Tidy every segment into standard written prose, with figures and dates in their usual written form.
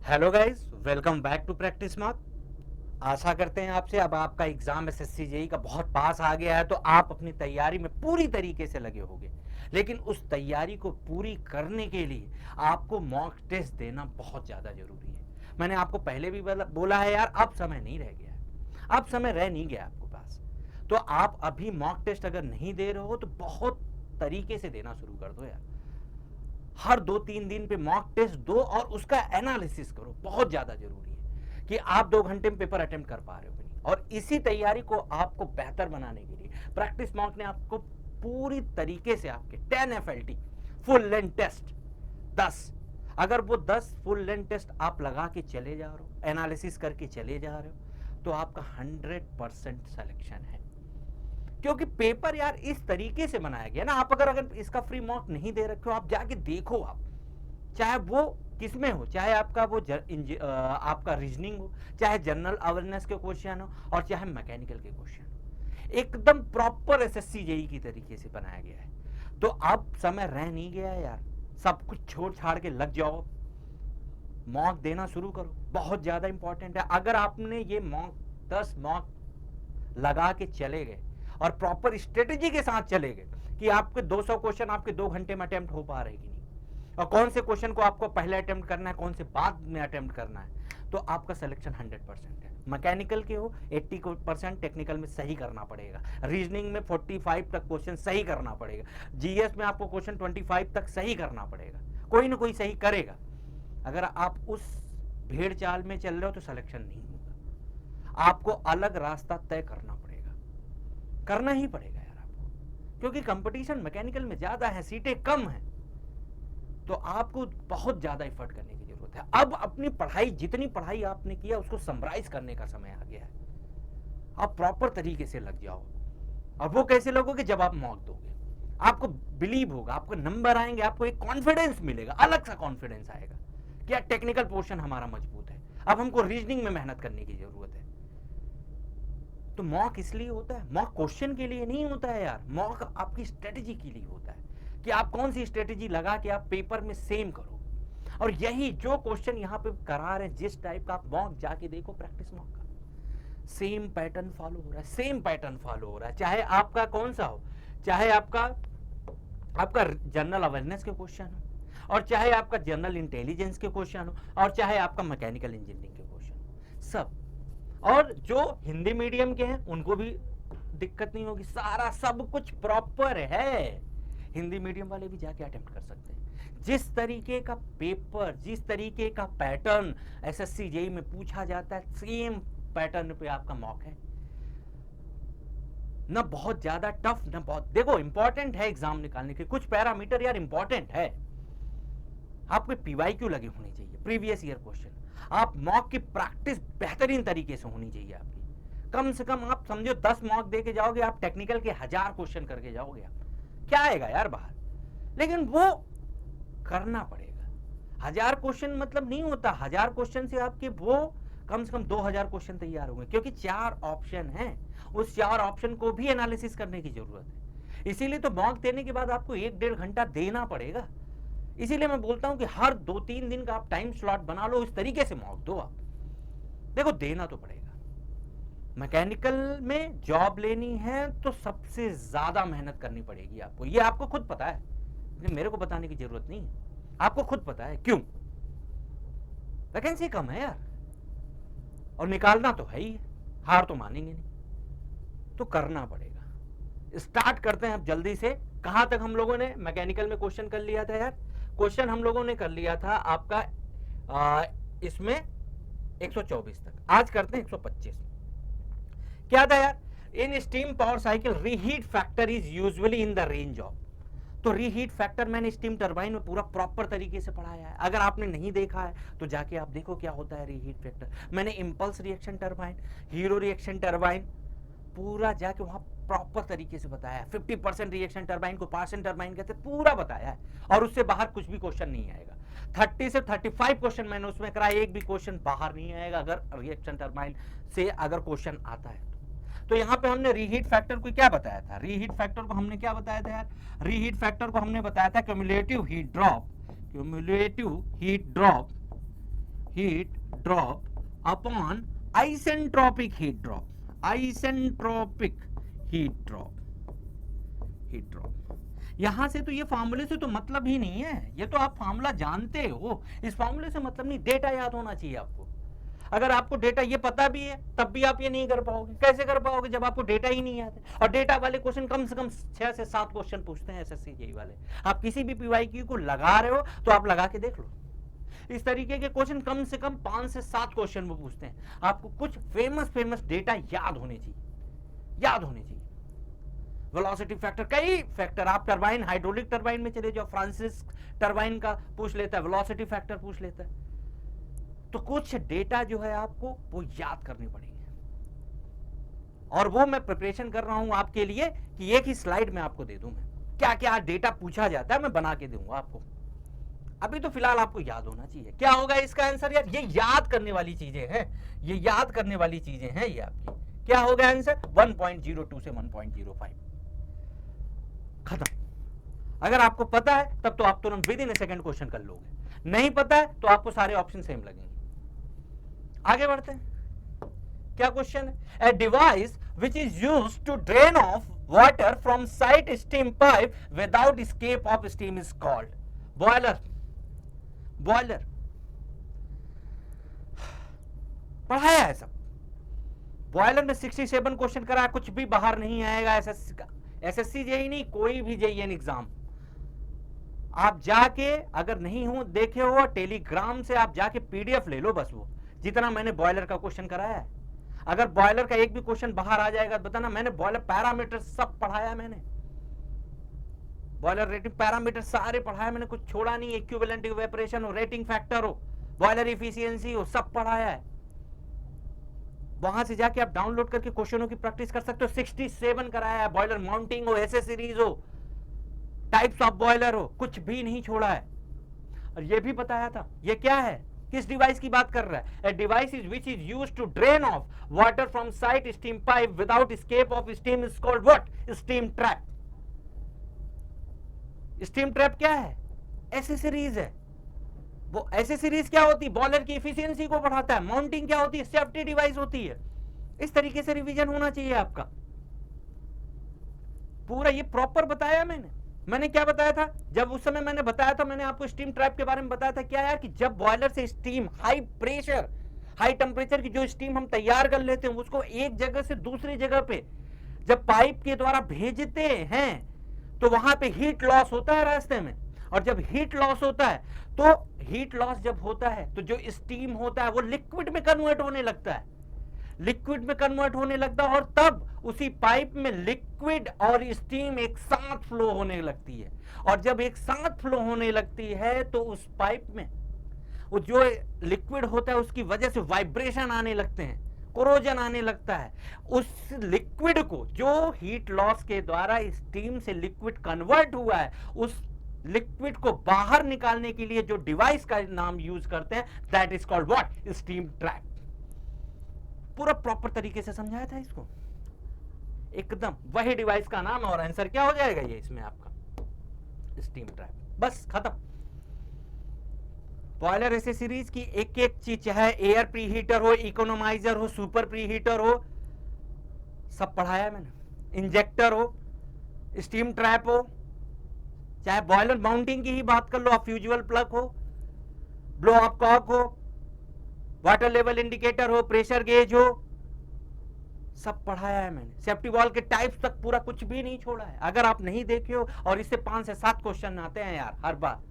Hello guys, welcome back to practice mark. आशा करते हैं आपसे अब आपका एग्जाम एसएससी जेई का बहुत पास आ गया है तो आप अपनी तैयारी में पूरी तरीके से लगे होंगे। लेकिन उस तैयारी को पूरी करने के लिए आपको मॉक टेस्ट देना बहुत ज़्यादा जरूरी है। मैंने आपको पहले भी बोला है यार, अब समय नहीं रह गया है, अब समय रह नहीं गया आपके पास। तो आप अभी मॉक टेस्ट अगर नहीं दे रहे हो तो बहुत तरीके से देना शुरू कर दो यार। हर 2-3 दिन पे मॉक टेस्ट दो और उसका एनालिसिस करो, बहुत ज्यादा जरूरी है कि आप 2 घंटे में पेपर अटेम्प्ट कर पा रहे हो कि नहीं। और इसी तैयारी को आपको बेहतर बनाने के लिए प्रैक्टिस मॉक ने आपको पूरी तरीके से आपके 10 FLT फुल लेंथ टेस्ट 10, अगर वो 10 फुल लेंथ टेस्ट आप लगा के चले जा रहे हो, एनालिसिस करके चले जा रहे हो, तो आपका 100% सिलेक्शन है। क्योंकि पेपर यार इस तरीके से बनाया गया ना, आप अगर इसका फ्री मॉक नहीं दे रखे हो, आप जाके देखो, आप चाहे वो किसमें हो, चाहे आपका वो आपका रीजनिंग हो, चाहे जनरल अवेयरनेस के क्वेश्चन हो, और चाहे मैकेनिकल के क्वेश्चन हो, एकदम प्रॉपर एसएससी जेई की तरीके से बनाया गया है। तो अब समय रह नहीं गया है यार, सब कुछ छोड़ छाड़ के लग जाओ, मॉक देना शुरू करो, बहुत ज्यादा इंपॉर्टेंट है। अगर आपने ये मॉक 10 मॉक लगा के चले गए और प्रॉपर स्ट्रेटेजी के साथ चले गए कि आपके 200 क्वेश्चन आपके 2 घंटे में अटेम्प्ट हो पा रहे कि नहीं, और कौन से क्वेश्चन को आपको पहले अटेम्प्ट करना है, कौन से बाद में अटेम्प्ट करना है, तो आपका सिलेक्शन 100% है। मैकेनिकल के हो 80%, टेक्निकल में सही करना पड़ेगा, रीजनिंग में 45 तक क्वेश्चन सही करना पड़ेगा, जीएस में आपको क्वेश्चन 25 तक सही करना पड़ेगा, कोई ना कोई सही करेगा। अगर आप उस भेड़ चाल में चल रहे हो तो सिलेक्शन नहीं होगा, आपको अलग रास्ता तय करना पड़ेगा, करना ही पड़ेगा यार आपको, क्योंकि कंपटीशन मैकेनिकल में ज्यादा है, सीटें कम है, तो आपको बहुत ज्यादा एफर्ट करने की जरूरत है। अब अपनी पढ़ाई, जितनी पढ़ाई आपने किया उसको समराइज करने का समय आ गया है। आप प्रॉपर तरीके से लग जाओ। और वो कैसे लगोगे, जब आप मॉक दोगे आपको बिलीव होगा, आपको नंबर आएंगे, आपको एक कॉन्फिडेंस मिलेगा, अलग सा कॉन्फिडेंस आएगा कि यार टेक्निकल पोर्शन हमारा मजबूत है, अब हमको रीजनिंग में मेहनत करने की जरूरत है। तो मॉक इसलिए होता है, मॉक क्वेश्चन के लिए नहीं होता है यार, मॉक आपकी स्ट्रेटेजी के लिए होता है कि आप कौन सी स्ट्रेटेजी लगा के आप पेपर में सेम करो। और यही जो क्वेश्चन यहाँ पे करा रहे हैं, जिस टाइप का, आप मॉक जाके देखो, प्रैक्टिस मॉक का सेम पैटर्न फॉलो हो रहा है, सेम पैटर्न फॉलो हो रहा है, चाहे आपका कौन सा हो, चाहे आपका आपका जनरल अवेयरनेस के क्वेश्चन हो, और चाहे आपका जनरल इंटेलिजेंस के क्वेश्चन हो, और चाहे आपका मैकेनिकल इंजीनियरिंग के क्वेश्चन हो, सब। और जो हिंदी मीडियम के हैं उनको भी दिक्कत नहीं होगी, सारा सब कुछ प्रॉपर है, हिंदी मीडियम वाले भी जाके अटेम्प्ट कर सकते हैं। जिस तरीके का पेपर, जिस तरीके का पैटर्न एसएससी जेई में पूछा जाता है, सेम पैटर्न पे आपका मॉक है। ना बहुत ज्यादा टफ, ना बहुत, देखो इंपॉर्टेंट है एग्जाम निकालने के कुछ पैरामीटर यार, इंपॉर्टेंट है। आपके पीवाईक्यू लगे होने चाहिए, प्रीवियस ईयर क्वेश्चन, आप मॉक की प्रैक्टिस बेहतरीन तरीके से होनी चाहिए आपकी। कम से कम आप समझो 10 मॉक दे के जाओगे, आप टेक्निकल के 1000 क्वेश्चन करके जाओगे, आप क्या आएगा यार बाहर, लेकिन वो करना पड़ेगा। 1000 क्वेश्चन मतलब नहीं होता, 1000 क्वेश्चन से आपके वो कम से कम 2000 क्वेश्चन तैयार होंगे, क्योंकि 4 ऑप्शन हैं, उस 4 ऑप्शन को भी एनालिसिस करने की जरूरत है। इसीलिए तो मॉक देने के बाद आपको 1-1.5 घंटा देना पड़ेगा। इसीलिए मैं बोलता हूं कि हर 2-3 दिन का आप टाइम स्लॉट बना लो, इस तरीके से मॉक दो। आप देखो, देना तो पड़ेगा। मैकेनिकल में जॉब लेनी है तो सबसे ज्यादा मेहनत करनी पड़ेगी आपको, ये आपको खुद पता है, मेरे को बताने की जरूरत नहीं है, आपको खुद पता है। क्यों? वैकेंसी कम है यार, और निकालना तो है ही, हार तो मानेंगे नहीं, तो करना पड़ेगा। स्टार्ट करते हैं अब जल्दी से। कहां तक हम लोगों ने मैकेनिकल में क्वेश्चन कर लिया था यार? क्वेश्चन हम लोगों ने कर लिया था आपका इसमें 124 तक, आज करते हैं 125। क्या था यार? In steam power cycle reheat factor is usually in the range of, तो रीहीट फैक्टर मैंने स्टीम टरबाइन में पूरा प्रॉपर तरीके से पढ़ाया है, अगर आपने नहीं देखा है तो जाके आप देखो क्या होता है रीहीट फैक्टर। मैंने impulse reaction turbine, hero reaction turbine, पूरा जाके वहां प्रॉपर तरीके से बताया है। 50% रिएक्शन टरबाइन को पार्सन टरबाइन कहते, पूरा बताया है, और उससे बाहर कुछ भी क्वेश्चन नहीं आएगा। 30 से 35 क्वेश्चन मैंने उसमें कराया, एक भी क्वेश्चन बाहर नहीं आएगा अगर रिएक्शन टरबाइन से अगर क्वेश्चन आता है तो यहां पे हमने रीहीट फैक्टर को क्या बताया था? रीहीट फैक्टर को हमने क्या बताया था यार? रीहीट फैक्टर को हमने बताया था cumulative heat drop, cumulative heat drop heat drop upon isentropic heat drop, isentropic heat drop। यहां से तो ये फार्मूले से तो मतलब ही नहीं है, ये तो आप फार्मूला जानते हो, इस फार्मूले से मतलब नहीं, डेटा याद होना चाहिए आपको। अगर आपको डेटा ये पता भी है तब भी आप ये नहीं कर पाओगे। कैसे कर पाओगे जब आपको डेटा ही नहीं याद है। और डेटा वाले क्वेश्चन कम से कम 6 से 7 क्वेश्चन पूछते हैं एसएससी जेईई वाले। आप किसी भी पीवाईक्यू को लगा रहे हो तो आप लगा के देख लो, इस तरीके के क्वेश्चन कम से कम 5 से 7 क्वेश्चन वो पूछते हैं। आपको कुछ फेमस डेटा याद होने चाहिए, याद होने चाहिए। वेलोसिटी फैक्टर, कई फैक्टर, आप टरबाइन, हाइड्रोलिक टरबाइन में चले जाओ, फ्रांसिस टरबाइन का पूछ लेता है, वेलोसिटी फैक्टर पूछ लेता है। तो कुछ डेटा जो है आपको वो याद करनी पड़ेगी, और वो मैं प्रिपरेशन कर रहा हूं आपके लिए कि एक ही स्लाइड में आपको दे दूं मैं क्या क्या डेटा पूछा जाता है, मैं बना के दूंगा आपको। अभी तो फिलहाल आपको याद होना चाहिए। क्या होगा इसका आंसर यार? ये याद करने वाली चीजें हैं, ये याद करने वाली चीजें हैं ये आपकी। क्या होगा आंसर? 1.02 से 1.05, खत्म। अगर आपको पता है तब तो आप तुरंत with in A second question कर लोगे, नहीं पता है तो आपको सारे ऑप्शन सेम लगेंगे। आगे बढ़ते हैं। क्या क्वेश्चन है? A device which is used to drain off water from side steam pipe without escape of steam is called boiler. Boiler पढ़ाया है सब, बॉयलर में 67 क्वेश्चन करा, कुछ भी बाहर नहीं आएगा एसएससी का, एसएससी जेईई नहीं, कोई भी जेईई एग्जाम। आप जाके अगर नहीं हो देखे हो टेलीग्राम से आप जाके पीडीएफ ले लो, बस वो जितना मैंने बॉयलर का क्वेश्चन कराया है। अगर बॉयलर का एक भी क्वेश्चन बाहर आ जाएगा तो बताना, मैंने बॉयलर पैरामीटर सब पढ़ाया, मैंने बॉयलर रेटिंग पैरामीटर सारे पढ़ाया, मैंने कुछ छोड़ा नहीं। इक्विवेलेंट इवेपोरेशन हो, रेटिंग फैक्टर हो, बॉयलर इफिशियंसी हो, सब पढ़ाया है। वहां से जाके आप डाउनलोड करके क्वेश्चनों की प्रैक्टिस कर सकते हो। 67 कराया है, बॉयलर माउंटिंग हो, एसए सीरीज हो, टाइप्स ऑफ बॉयलर हो, कुछ भी नहीं छोड़ा है। और ये भी बताया था ये क्या है, किस डिवाइस की बात कर रहा है? A device is which is used to drain off water from side steam pipe without escape of steam is called what? Steam trap. Steam trap क्या है? ऐसे सीरीज है वो। ऐसे सीरीज क्या होती है? बॉयलर की एफिशिएंसी को बढ़ाता है। माउंटिंग क्या होती है? सेफ्टी डिवाइस होती है। इस तरीके से रिवीजन होना चाहिए आपका पूरा। ये प्रॉपर बताया मैंने क्या बताया था जब उस समय मैंने बताया था, मैंने आपको स्टीम ट्रैप के बारे में बताया था। क्या यार कि जब बॉयलर से steam, high pressure high temperature की जो स्टीम हम तैयार कर लेते हैं उसको एक जगह से दूसरी जगह पे जब पाइप के द्वारा भेजते हैं तो वहां पे हीट लॉस होता है रास्ते में। और जब हीट लॉस होता है तो हीट लॉस जब होता है तो जो स्टीम होता है वो लिक्विड में कन्वर्ट होने लगता है, लिक्विड में कन्वर्ट होने लगता है, और तब उसी पाइप में लिक्विड और स्टीम एक साथ फ्लो होने लगती है। और जब एक साथ फ्लो होने लगती है तो उस पाइप में वो जो लिक्विड होता है उसकी वजह से वाइब्रेशन आने लगते हैं, कोरोजन आने लगता है। उस लिक्विड को जो हीट लॉस के द्वारा स्टीम से लिक्विड कन्वर्ट हुआ है, उस लिक्विड को बाहर निकालने के लिए जो डिवाइस का नाम यूज करते हैं that is called what? Steam trap. पूरा प्रॉपर तरीके से समझाया था इसको, एकदम वही डिवाइस का नाम है। और आंसर क्या हो जाएगा ये इसमें आपका? Steam trap. बस खत्म। बॉयलर ऐसे सीरीज की एक एक चीज, चाहे एयर प्री हीटर हो, इकोनोमाइजर हो, सुपर प्री हीटर हो, सब पढ़ाया मैंने। इंजेक्टर हो, स्टीम ट्रैप हो, चाहे बॉयलर माउंटिंग की ही बात कर लो, आप फ्यूजुअल प्लग हो, ब्लो अप कॉक हो, वाटर लेवल इंडिकेटर हो, प्रेशर गेज हो, सब पढ़ाया है मैंने। सेफ्टी वॉल के टाइप्स तक पूरा कुछ भी नहीं छोड़ा है। अगर आप नहीं देखे हो, और इससे 5 से 7 क्वेश्चन आते हैं यार हर बार,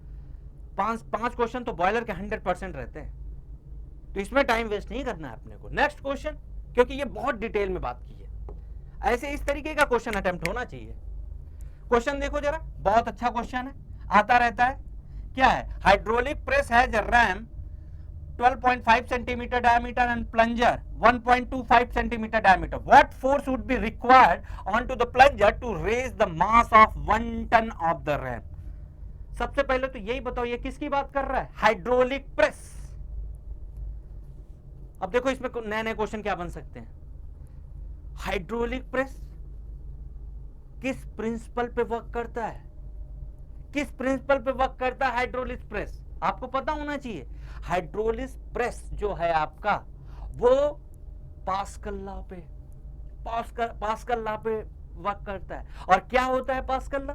5 क्वेश्चन तो बॉयलर के 100% रहते हैं, तो इसमें टाइम वेस्ट नहीं करना है अपने को। नेक्स्ट क्वेश्चन, क्योंकि ये बहुत डिटेल में बात की है, ऐसे इस तरीके का क्वेश्चन अटेम्प्ट होना चाहिए। क्वेश्चन देखो जरा, बहुत अच्छा क्वेश्चन है, आता रहता है। क्या है? Hydraulic press has a RAM 12.5 centimeter diameter and plunger 1.25 centimeter diameter. What force would be required onto the plunger to raise the mass of 1 ton of the ram? सबसे पहले तो यही बताओ ये किसकी बात कर रहा है? Hydraulic press. अब देखो इसमें नए नए क्वेश्चन क्या बन सकते हैं। हाइड्रोलिक प्रेस किस प्रिंसिपल पे वर्क करता है? किस प्रिंसिपल पे वर्क करता है हाइड्रोलिक प्रेस? आपको पता होना चाहिए। हाइड्रोलिक प्रेस जो है आपका वो पास्कल लॉ पे वर्क करता है। और क्या होता है पास्कल लॉ?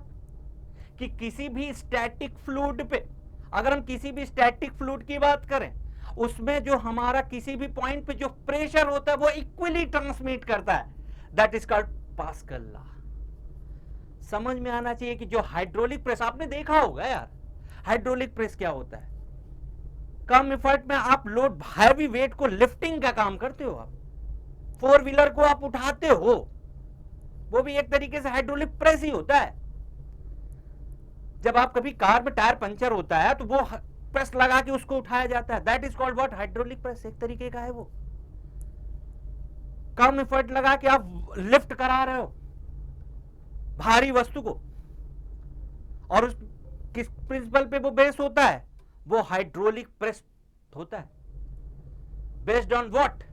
कि किसी भी स्टैटिक फ्लूइड पे, अगर हम किसी भी स्टैटिक फ्लूइड की बात करें, उसमें जो हमारा किसी भी पॉइंट पे जो प्रेशर होता है वो इक्वली ट्रांसमिट करता है, that is called pascal law. समझ में आना चाहिए कि जो हाइड्रोलिक प्रेस आपने देखा होगा यार, हाइड्रोलिक प्रेस क्या होता है? कम एफर्ट में आप लोड हैवी वेट को लिफ्टिंग का काम करते हो, आप फोर व्हीलर को आप उठाते हो, वो भी एक तरीके से हाइड्रोलिक प्रेस ही होता है। जब आप कभी कार में टायर पंचर होता है तो वो प्रेस लगा के उसको उठाया जाता है, that is called what? Hydraulic press. एक तरीके का है वो, कम एफर्ट लगा के आप लिफ्ट करा रहे हो भारी वस्तु को, और उस किस प्रिंसिपल पे वो बेस होता है? वो हाइड्रोलिक प्रेस होता है। Based on what?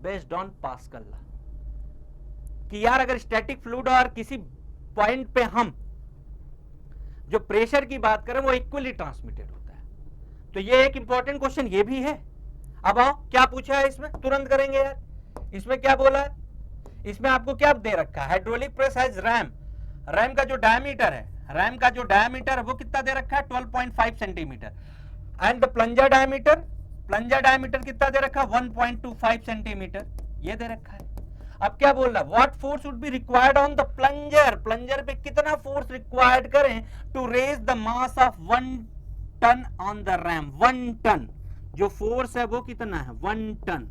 Based on pascal law. कि यार अगर स्टैटिक फ्लूइड और किसी पॉइंट पे हम जो प्रेशर की बात करें वो इक्वली ट्रांसमिटेड होता है, तो ये एक इंपॉर्टेंट क्वेश्चन ये भी है। अब आओ क्या पूछा है इसमें, तुरंत करेंगे यार। इसमें क्या बोला है? इसमें आपको क्या दे रखा है? Hydraulic press has RAM. RAM का जो डायमीटर है, रैम का जो डायमीटर है वो कितना दे रखा है? 12.5 centimetre. And the plunger diameter कितना दे रखा है? 1.25 सेंटीमीटर। ये दे रखा है। अब क्या बोल रहा है? What force would be required on the plunger? Plunger पे कितना फोर्स रिक्वायर्ड करें to raise the mass of 1 ton on the ram? 1 ton जो फोर्स है वो कितना है? 1 टन।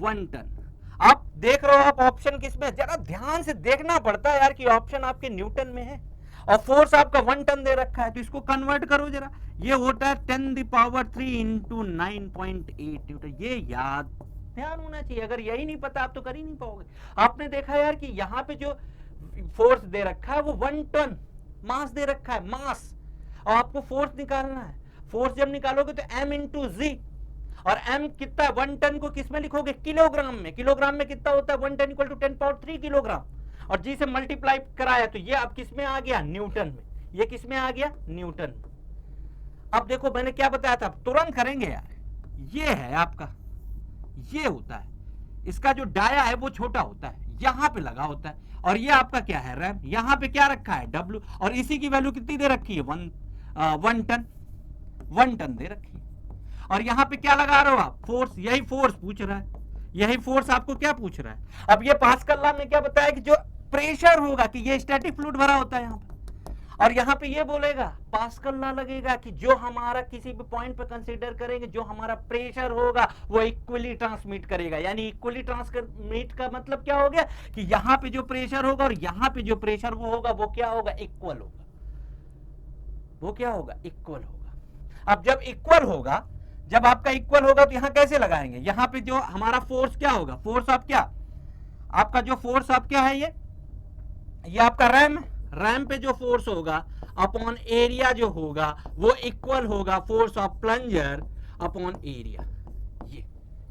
1 टन। आप देख रहे हो, आप ऑप्शन किसमें? जरा ध्यान से देखना पड़ता है यार कि ऑप्शन आपके न्यूटन में है और फोर्स आपका 1 टन दे रखा है, तो इसको कन्वर्ट करो जरा। ये होता है 10⁻³ इंटू 9.8 न्यूटन। ये याद ध्यान होना चाहिए। अगर यही नहीं पता आप तो कर ही नहीं पाओगे। आपने देखा यार कि यहाँ पे जो फोर्स दे रखा है वो 1 टन मास दे रखा है, मास, और आपको फोर्स निकालना है। फोर्स जब निकालोगे तो m इंटू जी, और m कितना है? 1 टन को किस में लिखोगे? किलोग्राम में। किलोग्राम में कितना होता है? 1 टन इक्वल टू 10⁻³ किलोग्राम, और जी से मल्टीप्लाई कराया तो ये अब किस में आ गया? न्यूटन में। ये किस में आ गया? न्यूटन में। अब देखो मैंने क्या बताया था, तुरंत करेंगे यार। ये है आपका, ये होता है, इसका जो डाया है वो छोटा होता है, यहां पे लगा होता है, और ये आपका क्या है? रैम। यहां पे क्या रखा है? W, और इसी की वैल्यू कितनी दे रखी है? 1 टन। 1 टन दे रखी है। और यहां पे क्या लगा रहे हो आप? फोर्स। यही फोर्स पूछ रहा है, यही फोर्स आपको क्या पूछ रहा है। अब ये पास्कल लॉ में क्या बताया कि जो प्रेशर होगा, कि ये स्टैटिक फ्लूइड भरा होता है यहां पे, और यहां पे ये बोलेगा पास्कल लॉ लगेगा कि जो हमारा किसी भी पॉइंट पे कंसीडर करेंगे, जो हमारा प्रेशर होगा वो इक्वली ट्रांसमिट करेगा। यानी इक्वली ट्रांसमिट का मतलब क्या हो गया? कि यहां पे जो प्रेशर होगा और यहां पे जो प्रेशर वो होगा, वो क्या होगा? इक्वल होगा। वो क्या होगा? इक्वल होगा। अब जब इक्वल होगा, जब आपका इक्वल होगा तो यहां कैसे लगाएंगे? यहां पे जो हमारा फोर्स क्या होगा? फोर्स ऑफ क्या? आपका जो फोर्स ऑफ क्या है? ये आपका रैम। रैम पे जो फोर्स होगा अपॉन एरिया जो होगा वो इक्वल होगा force of plunger upon area.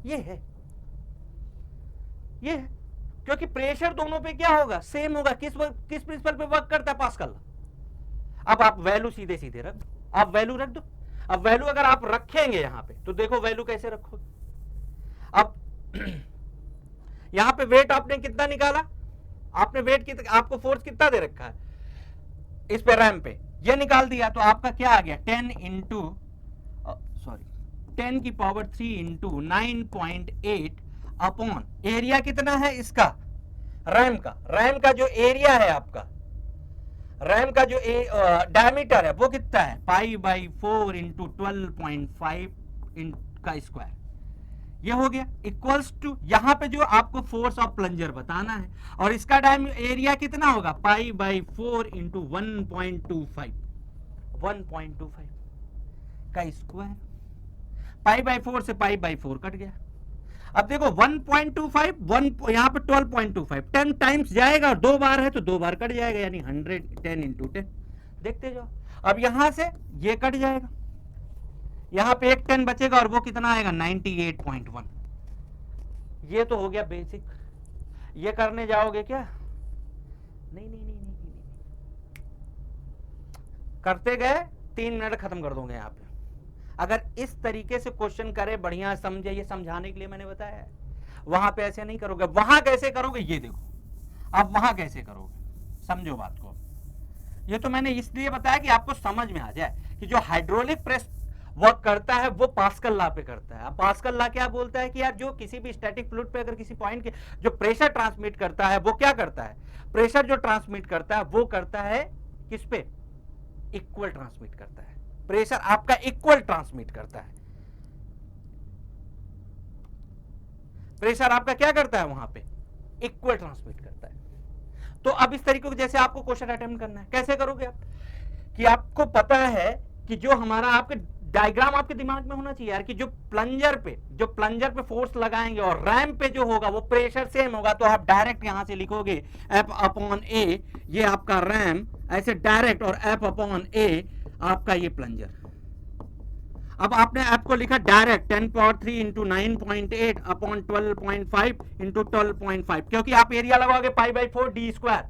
ये है, ये है, क्योंकि प्रेशर दोनों पे क्या होगा? सेम होगा। किस प्रिंसिपल पे वर्क करता है? पास्कल। अब आप वैल्यू सीधे सीधे रख दो, आप वैल्यू रख दो। अब वैल्यू अगर आप रखेंगे यहां पे तो देखो वैल्यू कैसे रखोगे। अब यहां पे वेट आपने कितना निकाला? आपने वेट आपको फोर्स कितना दे रखा है इस पे? रैम पे ये निकाल दिया, तो आपका क्या आ गया? 10⁻³ इंटू 9.8 अपॉन एरिया कितना है इसका? रैम का। रैम का जो एरिया है आपका, रैम का जो डायमीटर है वो कितना है? π/4 इंटू 12.5 का स्क्वायर। ये हो गया इक्वल्स टू, यहां पे जो आपको फोर्स ऑफ प्लंजर बताना है, और इसका एरिया कितना होगा? π/4 इंटू 1.25 का स्क्वायर। π/4 से π/4 कट गया। अब देखो 1.25, यहां पे 12.25, 10 टाइम्स जाएगा और 2 बार है तो 2 बार कट जाएगा, यानी 110 इंटू 10। देखते जाओ। अब यहां से ये कट जाएगा, यहां पे एक 10 बचेगा और वो कितना आएगा? 98.1। ये तो हो गया बेसिक। ये करने जाओगे क्या? नहीं नहीं नहीं नहीं, नहीं, नहीं। करते गए 3 मिनट खत्म कर दोगे यहाँ पे। अगर इस तरीके से क्वेश्चन करे, बढ़िया समझे, ये समझाने के लिए मैंने बताया है। वहां पे ऐसे नहीं करोगे। वहां कैसे करोगे ये देखो, अब वहां कैसे करोगे, समझो बात को। ये तो मैंने इसलिए बताया कि आपको समझ में आ जाए कि जो हाइड्रोलिक प्रेस वर्क करता है वो पास्कल लॉ पे करता है। अब पास्कल लॉ क्या बोलता है कि यार जो किसी भी स्टैटिक फ्लूइड पे अगर किसी पॉइंट के जो प्रेशर ट्रांसमिट करता है वो क्या करता है, प्रेशर जो ट्रांसमिट करता है वो करता है किस पे, इक्वल ट्रांसमिट करता है। प्रेशर आपका इक्वल ट्रांसमिट करता है, प्रेशर आपका क्या करता है वहां पे, इक्वल ट्रांसमिट करता है। तो अब इस तरीके को जैसे आपको क्वेश्चन अटेम्प्ट करना है, कैसे करोगे आप, कि आपको पता है कि जो हमारा आपके डायग्राम आपके दिमाग में होना चाहिए यार, कि जो प्लंजर पे फोर्स लगाएंगे और रैम पे जो होगा वो प्रेशर सेम होगा। तो आप डायरेक्ट यहां से लिखोगे F अपॉन ए, ये आपका रैम ऐसे डायरेक्ट, और F अपॉन ए आपका ये प्लंजर। अब आपने F को लिखा direct 10 power 3 into 9.8 upon 12.5 into 12.5, क्योंकि आप एरिया लगाओगे π/4 d स्क्वायर,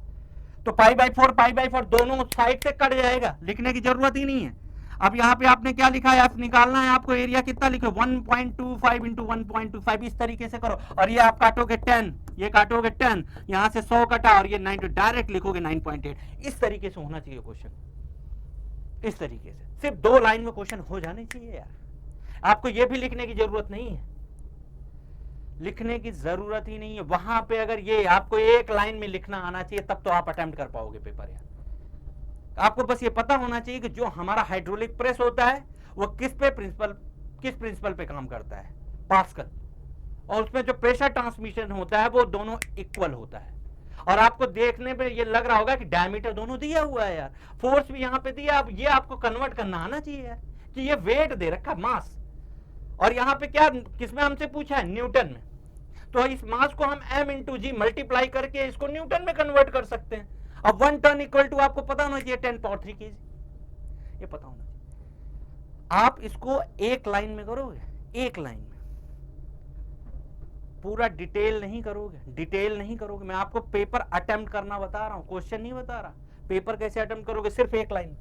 तो π/4 दोनों साइड से कट जाएगा, लिखने की जरूरत ही नहीं है। अब यहाँ पे आपने क्या लिखा है, F निकालना है आपको, एरिया कितना लिखो 1.25 इंटू 1.25, इस तरीके से करो। और ये आप काटोगे 10, ये काटोगे 10, यहाँ से 100 कटा और ये 9, डायरेक्ट लिखोगे 9.8। इस तरीके से होना चाहिए क्वेश्चन, इस तरीके से। सिर्फ 2 लाइन में क्वेश्चन हो जाने चाहिए यार, आपको ये भी लिखने की जरूरत नहीं है, लिखने की जरूरत ही नहीं है। वहां पे अगर ये आपको 1 लाइन में लिखना आना चाहिए तब तो आप अटेम्प्ट कर पाओगे पेपर यार। आपको बस ये पता होना चाहिए कि जो हमारा हाइड्रोलिक प्रेस होता है वो किस प्रिंसिपल पे काम करता है, पास्कल, और उसमें जो प्रेशर ट्रांसमिशन होता है वो दोनों इक्वल होता है। और आपको देखने पे ये लग रहा होगा कि डायमीटर दोनों दिया हुआ है यार, फोर्स भी यहाँ पे दिया। अब ये आपको कन्वर्ट करना आना चाहिए यार, कि ये वेट दे रखा मास, और यहाँ पे क्या किसमें हमसे पूछा है, न्यूटन में। तो इस मास को हम m इंटू जी मल्टीप्लाई करके इसको न्यूटन में कन्वर्ट कर सकते हैं। अब 1 टन इक्वल टू आपको पता होना चाहिए 10 पावर 3 kg, ये पता होना चाहिए। आप इसको 1 लाइन में करोगे, 1 लाइन में, पूरा डिटेल नहीं करोगे, मैं आपको पेपर अटेम्प्ट करना बता रहा हूं, क्वेश्चन नहीं बता रहा। पेपर कैसे अटेम्प्ट करोगे, सिर्फ 1 लाइन।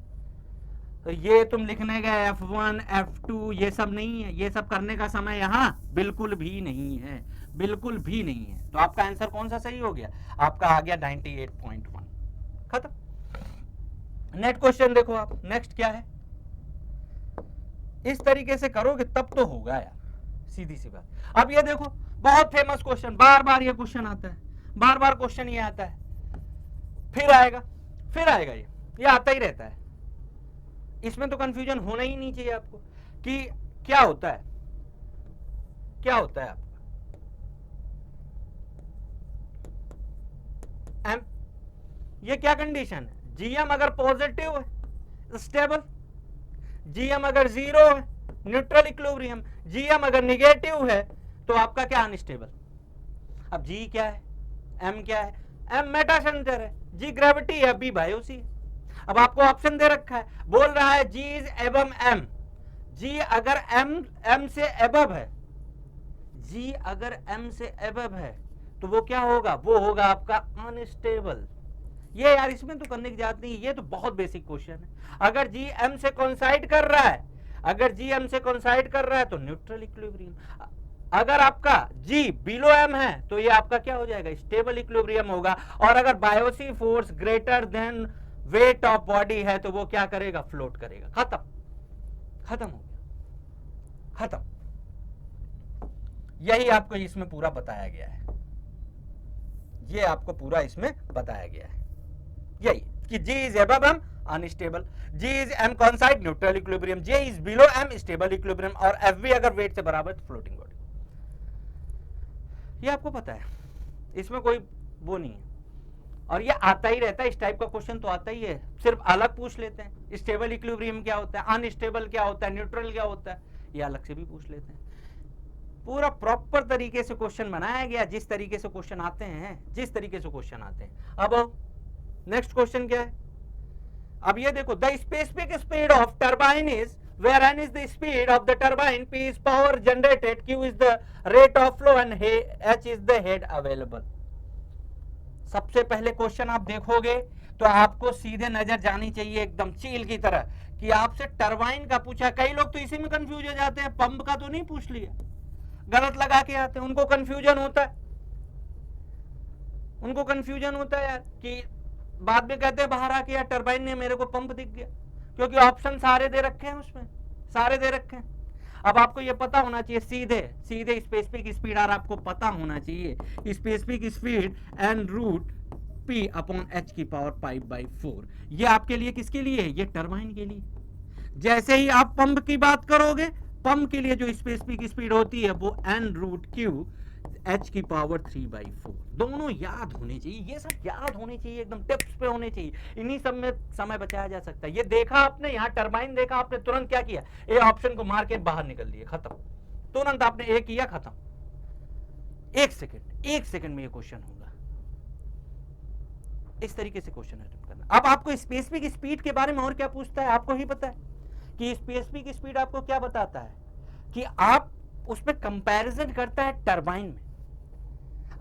तो ये तुम लिखने गए F1 F2 ये सब नहीं है, ये सब करने का समय यहाँ बिल्कुल भी नहीं है, बिल्कुल भी नहीं है। तो आपका आंसर कौन सा सही हो गया, आपका आ गया 98.1, खत्म। नेक्स्ट क्वेश्चन देखो आप, नेक्स्ट क्या है, इस तरीके से करोगे तब तो होगा यार, सीधी सी बात। अब ये देखो बहुत फेमस क्वेश्चन, बार बार ये क्वेश्चन आता है, बार बार क्वेश्चन ये आता है, फिर आएगा, ये आता ही रहता है। इसमें तो कंफ्यूजन होना ही नहीं चाहिए आपको कि क्या होता है आपका एम, ये क्या कंडीशन है, जीएम अगर पॉजिटिव है स्टेबल, जीएम अगर 0 है न्यूट्रल इक्विलिब्रियम, जीएम अगर निगेटिव है तो आपका क्या अनस्टेबल। अब जी क्या है, एम क्या है, एम मेटा सेंटर है, जी ग्रेविटी है, बी बायोसी है। अब आपको ऑप्शन दे रखा है, बोल रहा है जी इज एबव एम, जी अगर एम से एबव है, जी अगर एम से एबव है तो वो क्या होगा, वो होगा आपका अनस्टेबल। ये यार इसमें तो करने की जरूरत नहीं, ये तो बहुत बेसिक क्वेश्चन है। अगर जी एम से कोइंसाइड कर रहा है, अगर जी एम से कोइंसाइड कर रहा है तो न्यूट्रल इक्विलिब्रियम, अगर आपका जी बिलो एम है तो ये आपका क्या हो जाएगा, स्टेबल इक्विलिब्रियम होगा। और अगर buoyancy force greater than weight of body है तो वो क्या करेगा, फ्लोट करेगा। खत्म हो गया, खत्म। यही आपको इसमें पूरा बताया गया है, ये आपको पूरा इसमें बताया गया है, यही कि G is above M unstable, G is M coincide neutral equilibrium, J is below M stable equilibrium, और FV अगर वेट से बराबर तो फ्लोटिंग बॉडी। ये आपको पता है, इसमें कोई वो नहीं है, और ये आता ही रहता है, इस टाइप का क्वेश्चन तो आता ही है। सिर्फ अलग पूछ लेते हैं, स्टेबल इक्विलिब्रियम क्या होता है, अनस्टेबल क्या होता है, न्यूट्रल क्या होता है, ये अलग से भी पूछ लेते हैं। पूरा प्रॉपर तरीके से क्वेश्चन बनाया गया, जिस तरीके से क्वेश्चन आते हैं, अब नेक्स्ट क्वेश्चन क्या है, अब ये देखो, the specific speed of turbine is where n is the speed of the turbine, p is power generated, q is the rate of flow and h is the head available। सबसे पहले question आप देखोगे तो आपको सीधे नजर जानी चाहिए एकदम चील की तरह कि आपसे टरबाइन का पूछा। कई लोग तो इसी में कंफ्यूज हो जाते हैं, पंप का तो नहीं पूछ लिया, गलत लगा के आते हैं, उनको कंफ्यूजन होता है, उनको कंफ्यूजन होता है यार कि बाद में कहते हैं बाहर आके यार टरबाइन ने मेरे को पंप दिख गया, क्योंकि ऑप्शन सारे दे रखे हैं, उसमें सारे दे रखे हैं। अब आपको ये पता होना चाहिए सीधे सीधे स्पेसिफिक स्पीड और आपको पता होना चाहिए specific speed and root P upon H की पावर 5/4। ये आपके लिए किसके लिए है? ये टरबाइन के लिए। जैसे ही आप पंप की बात करोगे, पंप के लिए जो स्पेसिफिक स्पीड होती है वो N रूट Q H की पावर 3/4। दोनों याद होने चाहिए, ये सब याद होने चाहिए, एकदम टिप्स पे होने चाहिए। इन्हीं सब में समय बचाया जा सकता है। ये देखा आपने, यहाँ टरबाइन देखा आपने, तुरंत क्या किया? ए ऑप्शन को मार के बाहर निकल दिए, खत्म। तुरंत आपने ए किया, खत्म। एक सेकंड में ये क्वेश्चन होगा। इस तरीके से क्वेश्चन अटेम्प्ट करना। अब आपको स्पेसिफिक स्पीड के बारे में और क्या पूछता है? आपको ही पता है कि स्पेसिफिक स्पीड आपको क्या बताता है कि आप उसमें कंपैरिजन करता है टरबाइन में।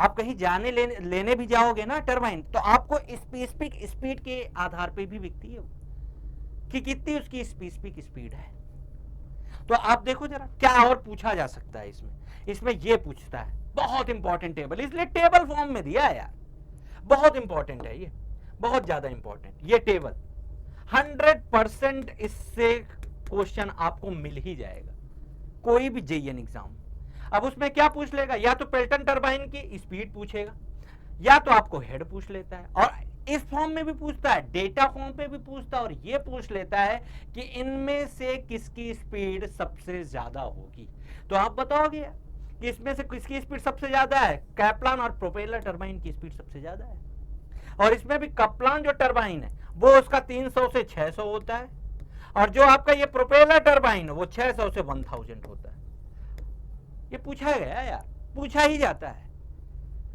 आप कहीं जाने लेने भी जाओगे ना टरबाइन, तो आपको स्पेसिफिक स्पीड के आधार पे भी बिकती है कि कितनी उसकी स्पेसिफिक स्पीड है। तो आप देखो जरा क्या और पूछा जा सकता है इसमें ये पूछता है, बहुत इंपॉर्टेंट टेबल, इसलिए टेबल फॉर्म में दिया है यार, बहुत इंपॉर्टेंट है ये, बहुत ज्यादा इंपॉर्टेंट ये टेबल। 100% इससे क्वेश्चन आपको मिल ही जाएगा, कोई भी जेईएन एग्जाम। अब उसमें क्या पूछ लेगा? या तो पेल्टन टरबाइन की स्पीड पूछेगा, या तो आपको हेड पूछ लेता है, और इस फॉर्म में भी पूछता है, डेटा फॉर्म पे भी पूछता है, और ये पूछ लेता है कि इनमें से किसकी स्पीड सबसे ज्यादा होगी। तो आप बताओगे कि इसमें से किसकी स्पीड सबसे ज्यादा है? कैप्लान और प्रोपेलर टरबाइन की स्पीड सबसे ज्यादा है। और इसमें भी कैप्लान जो टरबाइन है वो उसका 300 से 600 होता है, और जो आपका ये प्रोपेलर टरबाइन है वो 600 से 1000 होता है। ये पूछा गया यार, पूछा ही जाता है।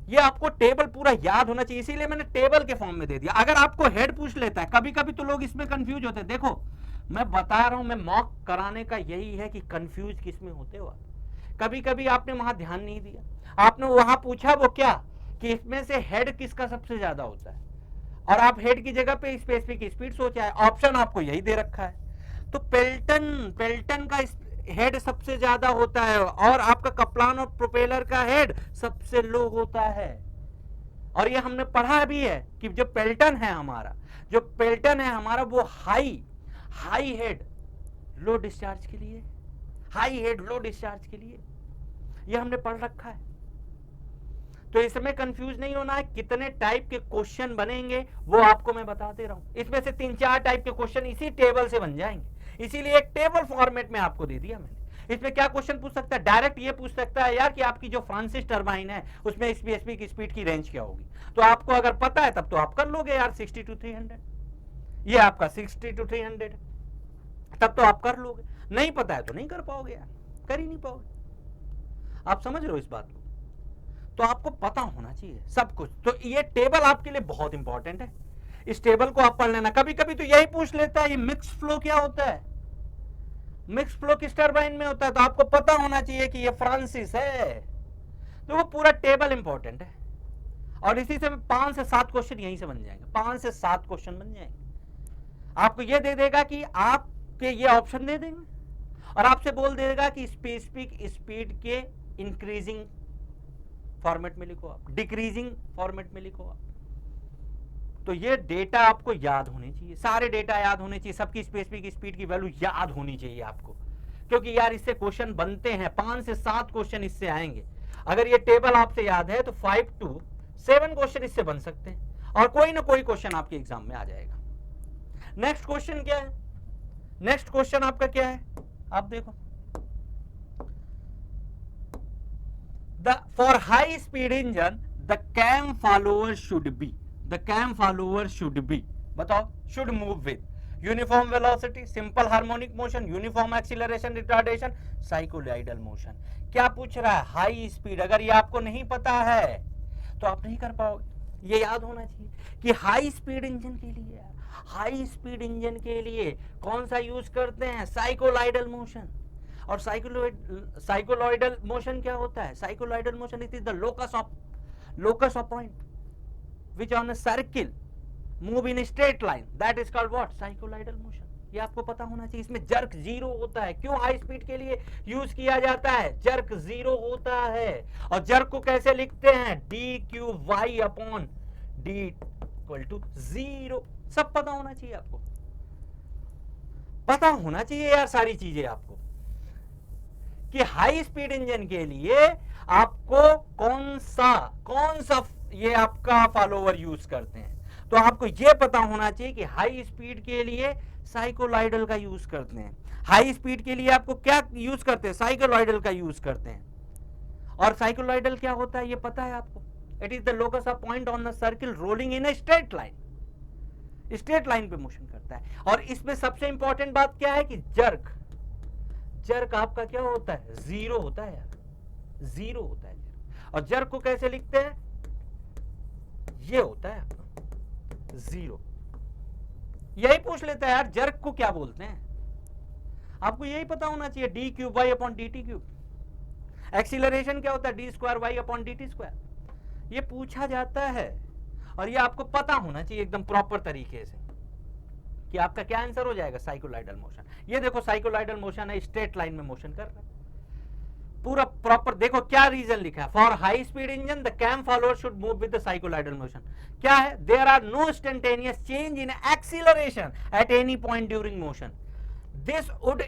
ये आपको टेबल पूरा याद होना चाहिए, इसीलिए मैंने टेबल के फॉर्म में दे दिया। अगर आपको हेड पूछ लेता है, कभी कभी तो लोग इसमें कंफ्यूज होते हैं। देखो मैं बता रहा हूं, मैं मॉक कराने का यही है कि कंफ्यूज किस में होते हो आप। कभी कभी आपने वहां ध्यान नहीं दिया, आपने वहां पूछा वो क्या कि इसमें से हेड किसका सबसे ज्यादा होता है, और आप हेड की जगह पे स्पेसिफिक स्पीड सोचा है, ऑप्शन आपको यही दे रखा है। तो पेल्टन का हेड सबसे ज्यादा होता है, और आपका कप्लान और प्रोपेलर का हेड सबसे लो होता है। और ये हमने पढ़ा भी है कि जो पेल्टन है हमारा वो हाई हेड लो डिस्चार्ज के लिए, हाई हेड लो डिस्चार्ज के लिए, ये हमने पढ़ रखा है। तो इसमें कंफ्यूज नहीं होना है। कितने टाइप के क्वेश्चन बनेंगे वो आपको मैं बताते रहा हूं। इसमें से 3-4 टाइप के क्वेश्चन इसी टेबल से बन जाएंगे, इसीलिए एक टेबल फॉर्मेट में आपको दे दिया मैंने। इसमें क्या क्वेश्चन पूछ सकता है? डायरेक्ट ये पूछ सकता है यार कि आपकी जो फ्रांसिस टरबाइन है उसमें स्पेसिफिक स्पीड की रेंज क्या होगी। तो आपको अगर पता है तब तो आप कर लोगे यार 60 to 300, ये आपका 60 to 300, तब तो आप कर लोगे। नहीं पता है तो नहीं कर पाओगे यार, कर ही नहीं पाओगे। आप समझ रहे हो इस बात को? तो आपको पता होना चाहिए सब कुछ। तो ये टेबल आपके लिए बहुत इंपॉर्टेंट है, इस टेबल को आप पढ़ लेना। कभी कभी तो यही पूछ लेता है ये मिक्स फ्लो क्या होता है, मिक्स फ्लो किस टरबाइन में होता है, तो आपको पता होना चाहिए कि ये फ्रांसिस है। तो वो पूरा टेबल इंपॉर्टेंट है, और इसी से 5 से 7 क्वेश्चन यहीं से बन जाएंगे, 5 से 7 क्वेश्चन बन जाएंगे। आपको ये दे देगा कि आपके ये ऑप्शन दे देंगे, और आपसे बोल देगा कि स्पेसिफिक स्पीड के इंक्रीजिंग फॉर्मेट में लिखो, आप डिक्रीजिंग फॉर्मेट में लिखो आप। तो ये डेटा आपको याद होने चाहिए, सारे डेटा याद होने चाहिए, सबकी स्पेसिफिक स्पीड की वैल्यू याद होनी चाहिए आपको, क्योंकि यार इससे क्वेश्चन बनते हैं, 5 से 7 क्वेश्चन इससे आएंगे। अगर ये टेबल आपसे याद है तो 5 to 7 क्वेश्चन इससे बन सकते हैं, और कोई ना कोई क्वेश्चन आपके एग्जाम में आ जाएगा। नेक्स्ट क्वेश्चन क्या है? नेक्स्ट क्वेश्चन आपका क्या है? आप देखो, for high speed engine the cam follower should be, बताओ, should move with uniform velocity, simple harmonic motion, uniform acceleration retardation, cycloidal motion। क्या पूछ रहा है? High speed. अगर ये आपको नहीं पता है तो आप नहीं कर पाओगे। ये याद होना चाहिए कि हाई स्पीड इंजन के लिए कौन सा यूज करते हैं? Cycloidal motion. और साइक्लोइडल मोशन क्या होता है? Cycloidal motion it is the locus of point which on a circle move in straight line, that is called what, cycloidal motion. ये आपको पता होना चाहिए। इसमें जर्क जीरो होता है। क्यों हाई स्पीड के लिए यूज किया जाता है? जर्क जीरो होता है। और जर्क को कैसे लिखते हैं? D Q Y upon D equal to zero. सब पता होना चाहिए आपको, पता होना चाहिए यार सारी चीजें आपको, कि हाई स्पीड इंजन के लिए आपको कौन सा ये आपका फॉलोवर यूज करते हैं। तो आपको ये पता होना चाहिए कि हाई स्पीड के लिए साइक्लोइडल का यूज करते हैं। हाई स्पीड के लिए आपको क्या यूज करते हैं? साइक्लोइडल का यूज करते हैं। और साइक्लोइडल क्या होता है ये पता है आपको? It is the locus of point on the circle rolling in a straight line, straight line पे मोशन करता है। और इसमें सबसे इंपॉर्टेंट बात क्या है कि जर्क आपका क्या होता है? जीरो होता है यार, जीरो होता है। और जर्क को कैसे लिखते हैं? ये होता है आपका जीरो। यही पूछ लेता है यार, जर्क को क्या बोलते हैं? आपको यही पता होना चाहिए, D cube Y upon D T cube. Acceleration क्या होता है? D square Y upon D T square. ये पूछा जाता है और ये आपको पता होना चाहिए एकदम प्रॉपर तरीके से कि आपका क्या आंसर हो जाएगा, साइक्लोइडल मोशन। ये देखो साइक्लोइडल मोशन है, स्ट्रेट लाइन में मोशन कर रहा है पूरा प्रॉपर। देखो क्या रीजन लिखा है, for high speed engine the cam follower should move with the cycloidal motion. क्या है? There are no instantaneous change in acceleration at any point during motion, this would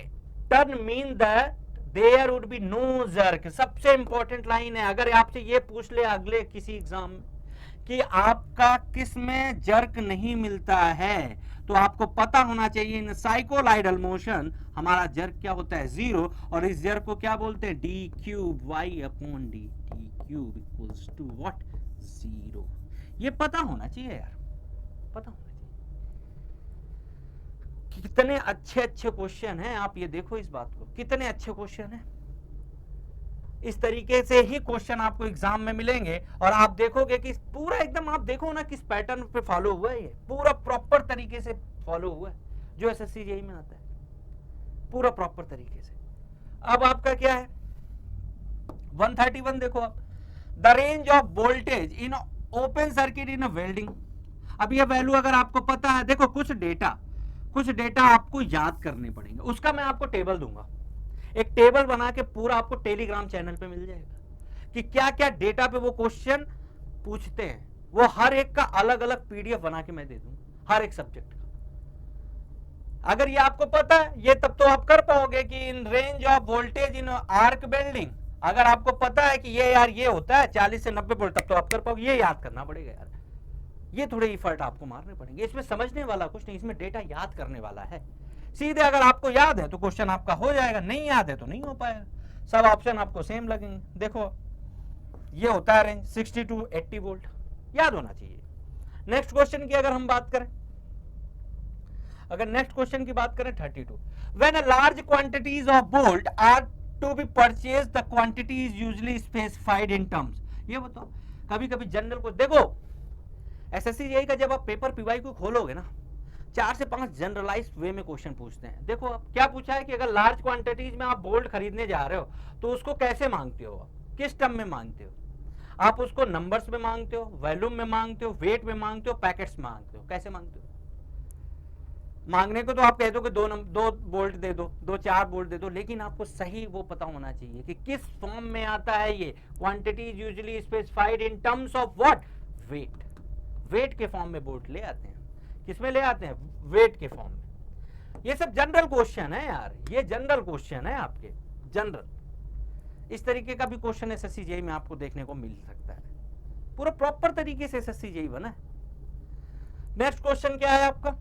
turn mean that there would be no jerk. सबसे important line है। अगर आपसे ये पूछ ले अगले किसी एग्जाम में कि आपका किस में जर्क नहीं मिलता है, तो आपको पता होना चाहिए इन साइक्लोइडल मोशन हमारा जर्क क्या होता है? जीरो। और इस जर्क को क्या बोलते हैं? D cube Y upon D T cube equals to what? Zero. ये पता होना चाहिए यार, पता होना चाहिए। कितने अच्छे अच्छे क्वेश्चन हैं, आप ये देखो इस बात को, कितने अच्छे क्वेश्चन हैं। इस तरीके से ही क्वेश्चन आपको एग्जाम में मिलेंगे और आप देखोगे कि पूरा एकदम, आप देखो ना किस पैटर्न पे फॉलो हुआ है, ये पूरा प्रॉपर तरीके से फॉलो हुआ है जो एसएससी जेईई में आता है, पूरा प्रॉपर तरीके से। अब आपका क्या है 131, देखो आप, the range of voltage in open circuit in welding. अब ये वैल्यू अगर आपको पता है, देखो कुछ डेटा आपको याद करने पड़ेंगे, उसका मैं आपको टेबल दूंगा, एक टेबल बना के पूरा आपको टेलीग्राम चैनल पे मिल जाएगा कि क्या क्या डेटा पे वो क्वेश्चन पूछते हैं। वो हर एक का अलग अलग पीडीएफ बना के मैं दे दूंगा हर एक सब्जेक्ट का। अगर ये आपको पता है ये, तब तो आप कर पाओगे कि in range of voltage in arc welding, अगर आपको पता है कि ये यार ये होता है 40 से 90 वोल्ट, तब तो आप कर पाओगे। ये याद करना पड़ेगा यार, ये थोड़े इफर्ट आपको मारने पड़ेंगे। इसमें समझने वाला कुछ नहीं, इसमें डेटा याद करने वाला है। सीधे अगर आपको याद है तो क्वेश्चन आपका हो जाएगा, नहीं याद है तो नहीं हो पाएगा। सब ऑप्शन आपको सेम लगेंगे। देखो ये होता है रेंज 60 to 80 वोल्ट, याद होना चाहिए। नेक्स्ट क्वेश्चन की अगर हम बात करें, अगर नेक्स्ट क्वेश्चन की बात करें 32, when a large quantities of bolt are to be purchase the quantity is usually specified in terms. ये बताओ, कभी कभी जनरल को देखो एसएससी जेईई का जब आप पेपर पीवाई को खोलोगे ना, 4 से 5 जनरलाइज्ड वे में क्वेश्चन पूछते हैं। देखो आप क्या पूछा है कि अगर लार्ज क्वांटिटीज में आप बोल्ट खरीदने जा रहे हो तो उसको कैसे मांगते हो, किस टर्म में मांगते हो? आप उसको नंबर्स में मांगते हो, वॉल्यूम में मांगते हो, वेट में मांगते हो, पैकेट्स में मांगते हो, कैसे मांगते हो? मांगने को तो आप कह दो कि दो बोल्ट दे दो, 2-4 बोल्ट दे दो, लेकिन आपको सही वो पता होना चाहिए कि किस फॉर्म में आता है ये। Quantity is usually specified in terms of what? Weight. Weight के फॉर्म में बोल्ट ले आते हैं। किसमें ले आते हैं? वेट के फॉर्म में। ये सब जनरल क्वेश्चन है यार, ये जनरल क्वेश्चन है आपके, जनरल। इस तरीके का भी क्वेश्चन एसएससी जेईई में आपको देखने को मिल सकता है। पूरा प्रॉपर तरीके से एसएससी जेईई बना है। नेक्स्ट क्वेश्चन क्या है आपका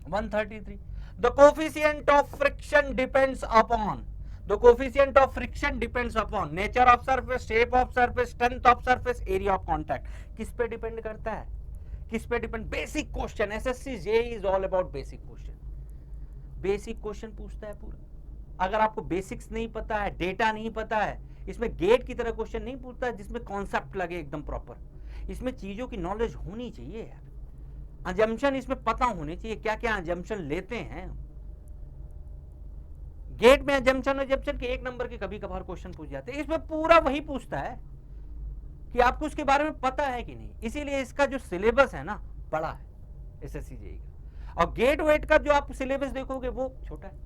133, the coefficient of friction depends upon, the coefficient of friction depends upon nature of surface, shape of surface, strength of surface, area of contact. किस पे डिपेंड करता है? किस पे depend? Basic question. SSC JEE is all about basic question. Basic question पूछता है पूरा। अगर आपको बेसिक्स नहीं पता है, डेटा नहीं पता है, इसमें गेट की तरह क्वेश्चन नहीं पूछता है जिसमें कॉन्सेप्ट लगे एकदम प्रॉपर। इसमें चीजों की नॉलेज होनी चाहिए यार, अजम्पशन इसमें पता होने चाहिए, क्या क्या अजम्पशन लेते हैं। गेट में अजम्पशन के 1 नंबर के कभी कभार क्वेश्चन पूछ जाते हैं, इसमें पूरा वही पूछता है कि आपको उसके बारे में पता है कि नहीं। इसीलिए इसका जो सिलेबस है ना बड़ा है एसएससी जेईई का, और गेट वेट का जो आप सिलेबस देखोगे वो छोटा है,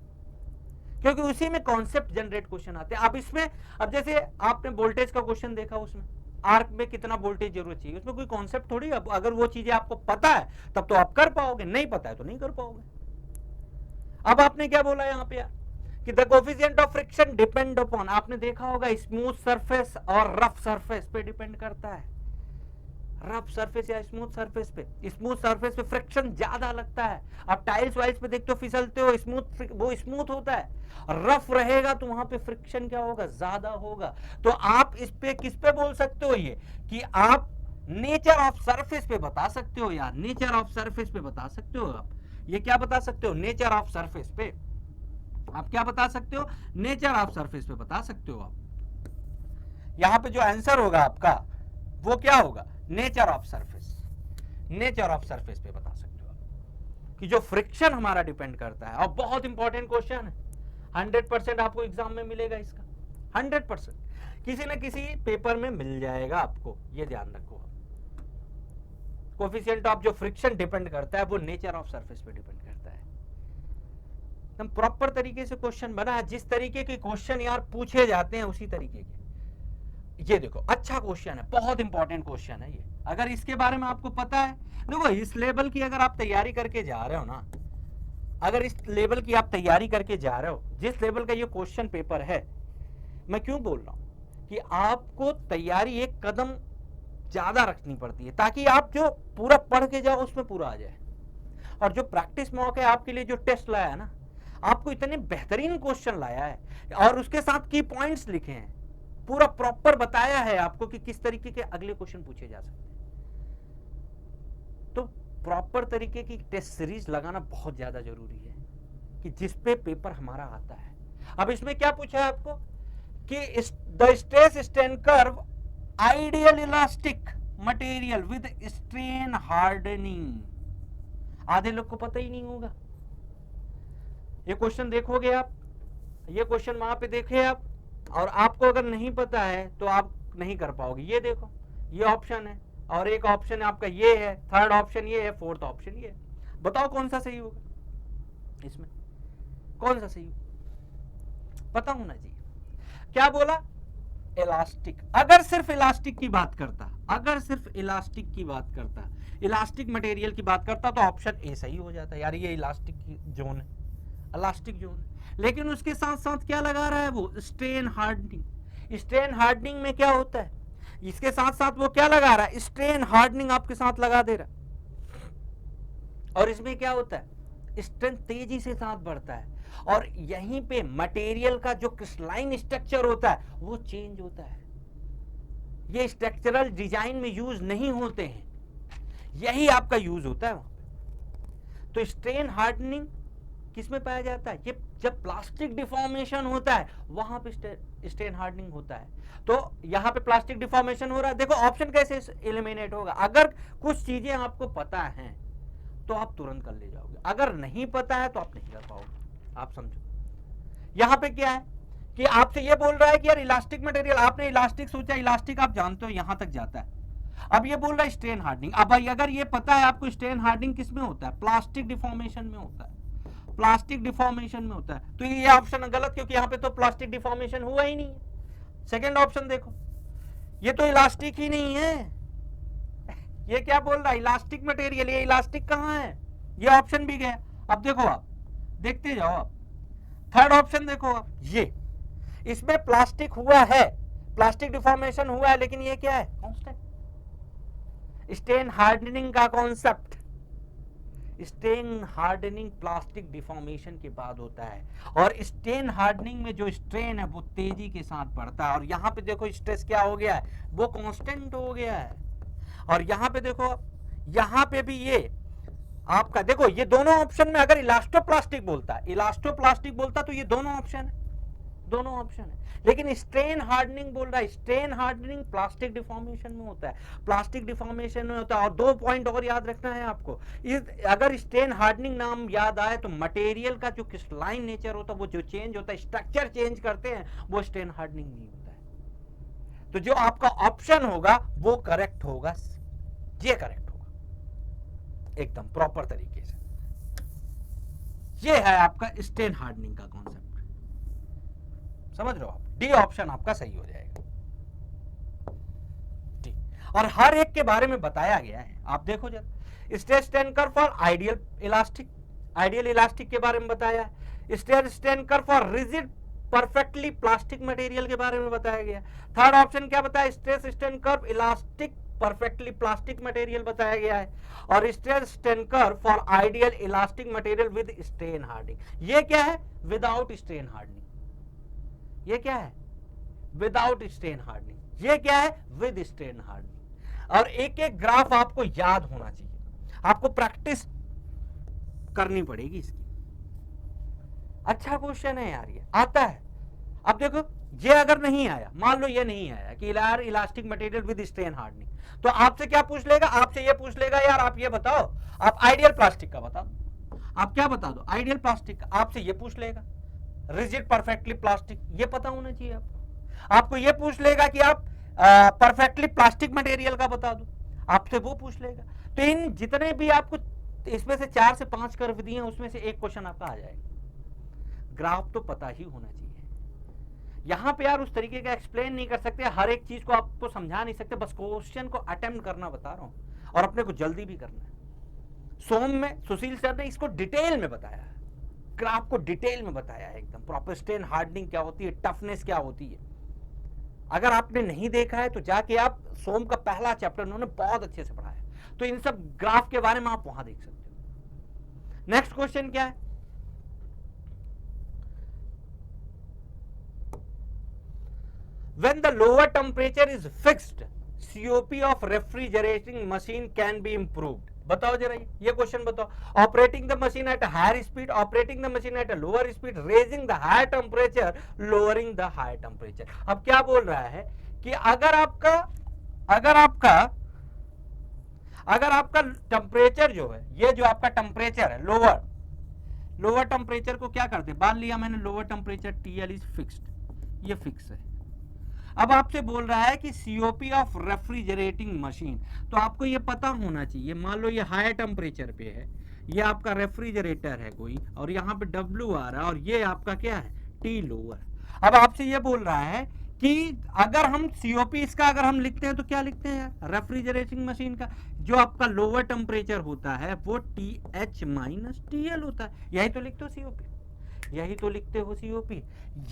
क्योंकि उसी में कॉन्सेप्ट जनरेट क्वेश्चन आते हैं। अब इसमें, अब जैसे आपने वोल्टेज का क्वेश्चन देखा, उसमें आर्क में कितना वोल्टेज जरूरत चाहिए, उसमें कोई कॉन्सेप्ट थोड़ी। अब अगर वो चीजें आपको पता है तब तो आप कर पाओगे, नहीं पता है तो नहीं कर पाओगे। अब आपने क्या बोला यहाँ पे कि the coefficient of friction depend upon, आपने देखा होगा स्मूथ सरफेस और रफ सरफेस पे डिपेंड करता है। रफ सरफेस या स्मूथ सरफेस पे, स्मूथ सरफेस पे फ्रिक्शन ज्यादा लगता है। आप टाइल्स वाइल्स पे देखते हो, फिसलते हो, वो स्मूथ होता है। रफ रहेगा तो वहां पे फ्रिक्शन क्या होगा, ज्यादा होगा। तो आप इस पे किस पे बोल सकते हो, ये कि आप नेचर ऑफ सरफेस पे बता सकते हो यार, नेचर ऑफ सरफेस पे बता सकते हो आप। ये क्या बता सकते हो, नेचर ऑफ सरफेस पे आप क्या बता सकते हो, नेचर ऑफ सरफेस पे बता सकते हो आप। यहां पे जो आंसर होगा आपका वो क्या होगा, nature of surface. Nature of surface पे बता सकते हो आप कि जो फ्रिक्शन हमारा डिपेंड करता है। और बहुत इंपॉर्टेंट क्वेश्चन है, 100% आपको एग्जाम में मिलेगा इसका, 100% किसी न किसी पेपर में मिल जाएगा आपको, ये ध्यान रखो। कोफिशिएंट ऑफ जो फ्रिक्शन डिपेंड करता है वो नेचर ऑफ सरफेस पे डिपेंड करता है। एकदम प्रॉपर तरीके से क्वेश्चन बना है, जिस तरीके के क्वेश्चन यार पूछे जाते हैं उसी तरीके के। ये देखो अच्छा क्वेश्चन है, बहुत इंपॉर्टेंट क्वेश्चन है ये। अगर इसके बारे में आपको पता है, देखो इस लेवल की अगर आप तैयारी करके जा रहे हो ना, अगर इस लेवल की आप तैयारी करके जा रहे हो, जिस लेवल का ये क्वेश्चन पेपर है, मैं क्यों बोल रहा हूं कि आपको तैयारी एक कदम ज्यादा रखनी पड़ती है, ताकि आप जो पूरा पढ़ के जाओ उसमें पूरा आ जाए। और जो प्रैक्टिस मॉक है आपके लिए, जो टेस्ट लाया है ना, आपको इतने बेहतरीन क्वेश्चन लाया है और उसके साथ की पॉइंट्स लिखे हैं, पूरा प्रॉपर बताया है आपको कि किस तरीके के अगले क्वेश्चन पूछे जा सकते हैं। तो प्रॉपर तरीके की टेस्ट सीरीज लगाना बहुत ज्यादा जरूरी है कि जिस पे पेपर हमारा आता है। अब इसमें क्या पूछा है आपको कि the stress strain curve ideal elastic material with strain hardening. आधे लोग को पता ही नहीं होगा। ये क्वेश्चन देखोगे आप, ये क्वेश्चन वहां पे देखे आप, और आपको अगर नहीं पता है तो आप नहीं कर पाओगे। ये देखो, ये ऑप्शन है और एक ऑप्शन आपका ये है, थर्ड ऑप्शन ये है, फोर्थ ऑप्शन ये है। बताओ कौन सा सही होगा, इसमें कौन सा सही होगा, पता होना चाहिए। क्या बोला, इलास्टिक। अगर सिर्फ इलास्टिक की बात करता, अगर सिर्फ इलास्टिक की बात करता, इलास्टिक मटेरियल की बात करता, तो ऑप्शन ए सही हो जाता। यार ये इलास्टिक जोन है, इलास्टिक जोन है। लेकिन उसके साथ साथ क्या लगा रहा है वो, स्ट्रेन हार्डनिंग। स्ट्रेन हार्डनिंग में क्या होता है, इसके साथ साथ वो क्या लगा रहा है, स्ट्रेन हार्डनिंग आपके साथ लगा दे रहा है। और इसमें क्या होता है, स्ट्रेंथ तेजी से साथ बढ़ता है, और यहीं पे मटेरियल का जो क्रिस्टलाइन स्ट्रक्चर होता है वो चेंज होता है। ये स्ट्रक्चरल डिजाइन में यूज नहीं होते हैं, यही आपका यूज होता है वहां पे। तो स्ट्रेन हार्डनिंग किसमें पाया जाता है, ये जब प्लास्टिक डिफॉर्मेशन होता है वहां पे स्ट्रेन हार्डनिंग होता है। तो यहां पे प्लास्टिक डिफॉर्मेशन हो रहा है, देखो ऑप्शन कैसे एलिमिनेट होगा। अगर कुछ चीजें आपको पता हैं तो आप तुरंत कर ले जाओगे, अगर नहीं पता है तो आप नहीं कर पाओगे। आप समझो यहां पे क्या है कि आपसे ये बोल रहा है कि यार इलास्टिक मटेरियल, आपने इलास्टिक सोचा, इलास्टिक आप जानते हो यहां तक जाता है। अब ये बोल रहा है स्ट्रेन हार्डनिंग। अब अगर ये पता है आपको स्ट्रेन हार्डनिंग किस में होता है, प्लास्टिक डिफॉर्मेशन में होता है, प्लास्टिक डिफॉर्मेशन में होता है। तो ये ऑप्शन गलत, क्योंकि यहां पे तो प्लास्टिक डिफॉर्मेशन हुआ ही नहीं है। सेकंड ऑप्शन देखो, ये तो इलास्टिक ही नहीं है। ये क्या बोल रहा है, इलास्टिक मटेरियल, ये इलास्टिक कहां है, ये ऑप्शन भी गया। अब देखो आप देखते जाओ, आप थर्ड ऑप्शन देखो आप, ये इसमें प्लास्टिक हुआ है, प्लास्टिक डिफॉर्मेशन हुआ है, लेकिन ये क्या है, कांस्टेंट। स्ट्रेन हार्डनिंग का concept, strain hardening plastic deformation के बाद होता है, और स्ट्रेन हार्डनिंग में जो स्ट्रेन है वो तेजी के साथ बढ़ता है। और यहां पे देखो स्ट्रेस क्या हो गया है, वो कांस्टेंट हो गया है। और यहां पे देखो, यहां पे भी ये आपका देखो, ये दोनों ऑप्शन में अगर इलास्टोप्लास्टिक बोलता, इलास्टोप्लास्टिक बोलता तो ये दोनों ऑप्शन है, दोनों ऑप्शन है। लेकिन स्ट्रेन हार्डनिंग बोल रहा है, स्ट्रेन हार्डनिंग प्लास्टिक डिफॉर्मेशन में होता है, प्लास्टिक डिफॉर्मेशन में होता है। और दो पॉइंट और याद रखना है आपको, अगर स्ट्रेन हार्डनिंग नाम याद आए तो मटेरियल का जो क्रिस्टलाइन नेचर होता है, वो जो चेंज होता है, स्ट्रक्चर चेंज करते हैं, वो स्ट्रेन हार्डनिंग नहीं होता है। तो जो आपका ऑप्शन होगा वो करेक्ट होगा, ये करेक्ट होगा। एकदम प्रॉपर तरीके से। ये है आपका स्टेन हार्डनिंग का कॉन्सेप्ट, समझ रहे हो आप। डी ऑप्शन आपका सही हो जाएगा। ठीक, और हर एक के बारे में बताया गया है, आप देखो जरा। Stress strain curve for ideal elastic, ideal elastic के बारे में बताया है। Stress strain curve for rigid perfectly plastic material के बारे में बताया गया। थर्ड ऑप्शन क्या बताया, stress strain curve elastic perfectly plastic material बताया गया है। और stress strain curve for ideal elastic material with strain hardening, ये क्या है, विदाउट स्ट्रेन हार्डनिंग। ये क्या है, विदाउट स्ट्रेन हार्डनिंग। ये क्या है, विद स्ट्रेन हार्डनिंग। और एक एक ग्राफ आपको याद होना चाहिए, आपको प्रैक्टिस करनी पड़ेगी इसकी। अच्छा क्वेश्चन है यार, ये आता है। अब देखो, ये अगर नहीं आया, मान लो ये नहीं आया कि यार elastic material with strain hardening, तो आपसे क्या पूछ लेगा, आपसे ये पूछ लेगा यार आप ये बताओ, आप आइडियल प्लास्टिक का बता दो। आप क्या बता दो, आइडियल प्लास्टिक का। आपसे ये पूछ लेगा रिजिड परफेक्टली प्लास्टिक, ये पता होना चाहिए आपको। आपको ये पूछ लेगा कि आप परफेक्टली प्लास्टिक मटेरियल का बता दो, आपसे वो पूछ लेगा। तो इन जितने भी आपको इसमें से 4 से 5 कर्व दिए हैं, उसमें से एक क्वेश्चन आपका आ जाएगा। ग्राफ तो पता ही होना चाहिए। यहां पे यार उस तरीके का एक्सप्लेन नहीं कर सकते, हर एक चीज को आपको समझा नहीं सकते, बस क्वेश्चन को अटेम्प्ट करना बता रहा हूं, और अपने को जल्दी भी करना है। सोम में सुशील सर ने इसको डिटेल में बताया है, ग्राफ को डिटेल में बताया है एकदम प्रॉपर। स्ट्रेन हार्डनिंग क्या होती है, टफनेस क्या होती है। अगर आपने नहीं देखा है तो जाके आप सोम का पहला चैप्टर उन्होंने बहुत अच्छे से पढ़ाया, तो इन सब ग्राफ के बारे में आप वहां देख सकते हो। नेक्स्ट क्वेश्चन क्या है, when the lower temperature is fixed, COP of refrigerating machine can be improved। बताओ जरा, ये क्वेश्चन बताओ। Operating the machine at higher speed, operating the machine at lower speed, raising the higher temperature, lowering the higher temperature. अब क्या बोल रहा है कि अगर आपका टेम्परेचर जो है, ये जो आपका टेम्परेचर है लोअर टेम्परेचर को क्या करते, मान लिया मैंने lower temperature TL is fixed, ये फिक्स है। अब आपसे बोल रहा है कि COP ऑफ रेफ्रिजरेटिंग मशीन, तो आपको ये पता होना चाहिए। मान लो ये हायर टेम्परेचर पे है, ये आपका रेफ्रिजरेटर है कोई, और यहाँ पे W आ रहा है, और ये आपका क्या है, T लोअर। अब आपसे ये बोल रहा है कि अगर हम COP इसका अगर हम लिखते हैं तो क्या लिखते हैं यार, रेफ्रिजरेटिंग मशीन का जो आपका लोअर टेम्परेचर होता है वो TH माइनस TL होता है। यही तो लिखते हो COP, यही तो लिखते हो COP।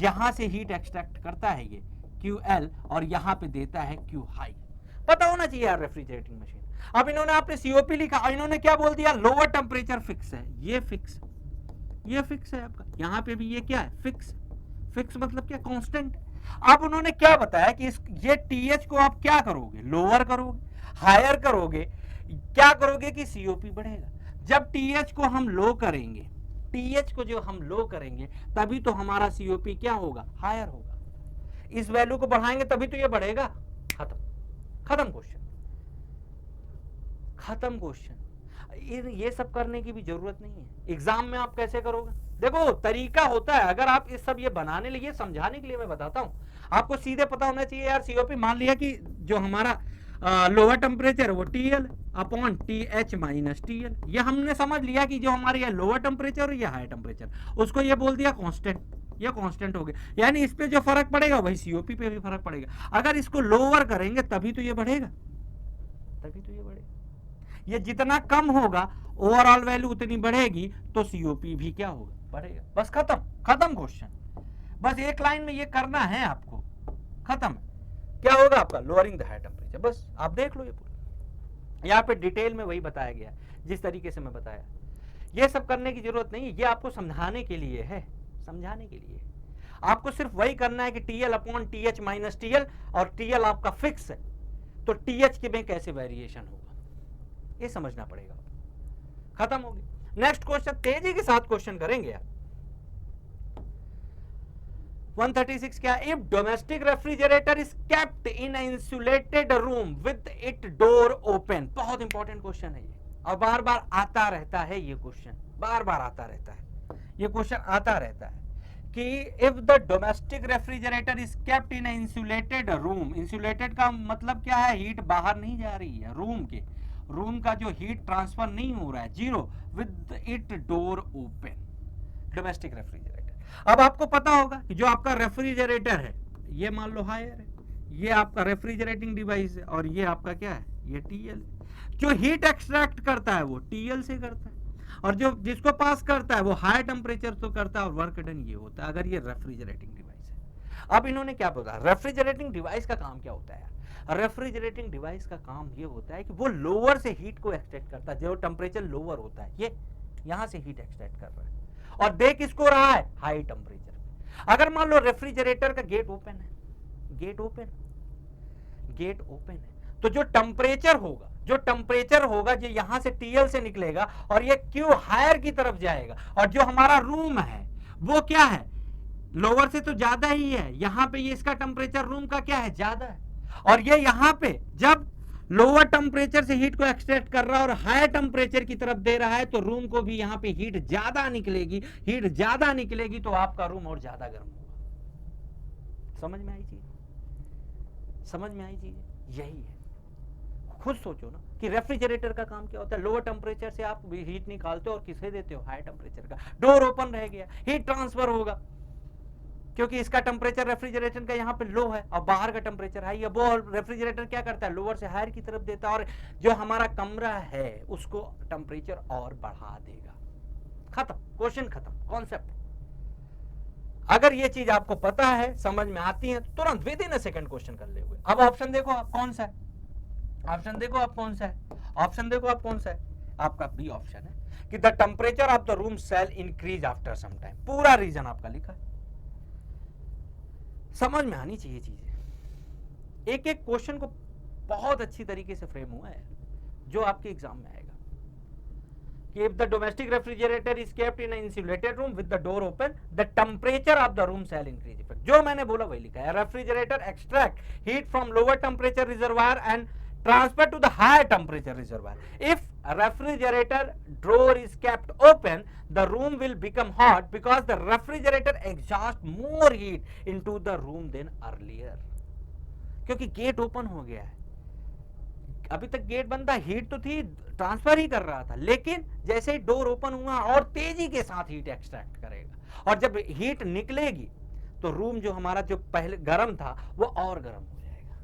यहां से हीट एक्सट्रैक्ट करता है ये QL, और यहां पे देता है Q हाई। पता होना चाहिए यार रेफ्रिजरेटिंग मशीन। अब इन्होंने आपने COP लिखा, और इन्होंने क्या बोल दिया, लोअर टेम्परेचर फिक्स है, ये फिक्स है आपका। यहां पे भी ये क्या है, फिक्स मतलब क्या, कांस्टेंट। अब उन्होंने क्या बताया कि ये TH को आप क्या करोगे, लोअर करोगे, हायर करोगे, क्या करोगे कि COP बढ़ेगा। जब TH को हम लो करेंगे, TH को जो हम लो करेंगे, तभी तो हमारा COP क्या होगा, हायर होगा। इस वैल्यू को बढ़ाएंगे तभी तो ये बढ़ेगा। खत्म क्वेश्चन। ये सब करने की भी जरूरत नहीं है। एग्जाम में आप कैसे करोगे, देखो तरीका होता है। अगर आप इस सब ये बनाने लिए, समझाने के लिए मैं बताता हूं, आपको सीधे पता होना चाहिए यार COP। मान लिया कि जो हमारा लोअर टेम्परेचर वो TL upon TH minus TL, ये हमने समझ लिया कि जो हमारे ये लोअर टेम्परेचर और ये हायर टेम्परेचर, उसको ये बोल दिया कांस्टेंट, ये कांस्टेंट हो गया। यानी इस पे जो फर्क पड़ेगा वही COP पे भी फर्क पड़ेगा। अगर इसको लोअर करेंगे तभी तो ये बढ़ेगा, ये जितना कम होगा ओवरऑल वैल्यू उतनी बढ़ेगी, तो COP भी क्या होगा, बढ़ेगा। बस खत्म क्वेश्चन। बस एक लाइन में ये करना है आपको, खत्म। क्या होगा आपका, लोअरिंग द हायर टेम्परेचर। बस आप देख लो, ये पूरा यहाँ पे डिटेल में वही बताया गया जिस तरीके से मैं बताया। ये सब करने की जरूरत नहीं है, ये आपको समझाने के लिए है, आपको सिर्फ वही करना है कि TL upon TH minus TL, और TL आपका फिक्स है, तो TH के में कैसे वेरिएशन होगा, ये समझना पड़ेगा। खत्म हो गया। नेक्स्ट क्वेश्चन, तेजी के साथ क्वेश्चन करेंगे यार। 136 क्या, if domestic refrigerator is kept in insulated room with it door open. बहुत इंपॉर्टेंट क्वेश्चन है ये, और बार बार आता रहता है ये क्वेश्चन, ये क्वेश्चन आता रहता है कि if the domestic refrigerator is kept in insulated room, insulated का मतलब क्या है, हीट बाहर नहीं जा रही है रूम के, रूम का जो हीट ट्रांसफर नहीं हो रहा है, zero, with it door open, domestic refrigerator. अब आपको पता होगा कि जो आपका रेफ्रिजरेटर है ये मान लो हायर है, ये आपका रेफ्रिजरेटिंग डिवाइस है, और ये आपका क्या है, ये टीएल है। जो हीट एक्सट्रैक्ट करता है वो टीएल से करता है, और जो जिसको पास करता है वो हाई टेम्परेचर तो करता है, और वर्क डन ये होता है अगर ये रेफ्रिजरेटिंग डिवाइस है। अब इन्होंने क्या बोला, रेफ्रिजरेटिंग डिवाइस का काम क्या होता है यार? रेफ्रिजरेटिंग डिवाइस का काम ये होता है कि वो लोअर से हीट को एक्सट्रैक्ट करता है, जो टेम्परेचर लोअर होता है, ये यहां से हीट एक्सट्रैक्ट कर रहा है, और दे किसको रहा है, हाई टेम्परेचर। अगर मान लो रेफ्रिजरेटर का गेट ओपन है, गेट ओपन है, तो जो टेम्परेचर होगा जो यहां से टीएल से निकलेगा और ये क्यू हायर की तरफ जाएगा, और जो हमारा रूम है वो क्या है, लोअर से तो ज्यादा ही है, यहां पे ये इसका टेम्परेचर रूम का क्या है, ज्यादा है, और ये यहां पे जब लोअर टेम्परेचर से हीट को एक्सट्रैक्ट कर रहा है और हायर टेम्परेचर की तरफ दे रहा है, तो रूम को भी यहां पे हीट ज्यादा निकलेगी, तो आपका रूम और ज्यादा गर्म होगा। समझ में आई चीज? यही है। खुद सोचो ना कि रेफ्रिजरेटर का काम क्या होता है, लोअर टेम्परेचर से आप हीट निकालते हो और किसे देते हो, हाई टेम्परेचर का। डोर ओपन रह गया, हीट ट्रांसफर होगा, क्योंकि इसका टेम्परेचर रेफ्रिजरेटर का यहाँ पे लो है और बाहर का टेम्परेचर हाई है। वो रेफ्रिजरेटर क्या करता है, लोअर से हायर की तरफ देता है, और जो हमारा कमरा है उसको टेम्परेचर और बढ़ा देगा। खत्म, क्वेश्चन खत्म, कॉन्सेप्ट। अगर ये चीज आपको पता है, समझ में आती है, तो तुरंत with in a second question कर लेंगे। अब ऑप्शन देखो आप कौन सा है, आपका बी ऑप्शन है कि the temperature of the room shall increase after some time. पूरा रीजन आपका लिखा है, समझ में आनी चाहिए चीजें। एक एक क्वेश्चन को बहुत अच्छी तरीके से फ्रेम हुआ है जो आपके एग्जाम में आएगा कि if the domestic refrigerator is kept in insulated room with the door open, the temperature of the room shall increase effect. जो मैंने बोला वही लिखा है, refrigerator extract heat from lower temperature reservoir and transfer to the higher temperature reservoir. If a refrigerator drawer is kept open, the room will become hot because the refrigerator exhausts more heat into the room than earlier. क्योंकि gate open हो गया है, अभी तक gate बंद था, heat तो थी, ट्रांसफर ही कर रहा था, लेकिन जैसे ही डोर ओपन हुआ और तेजी के साथ हीट एक्सट्रैक्ट करेगा, और जब हीट निकलेगी तो रूम जो हमारा जो पहले गर्म था वो और गर्म हो जाएगा।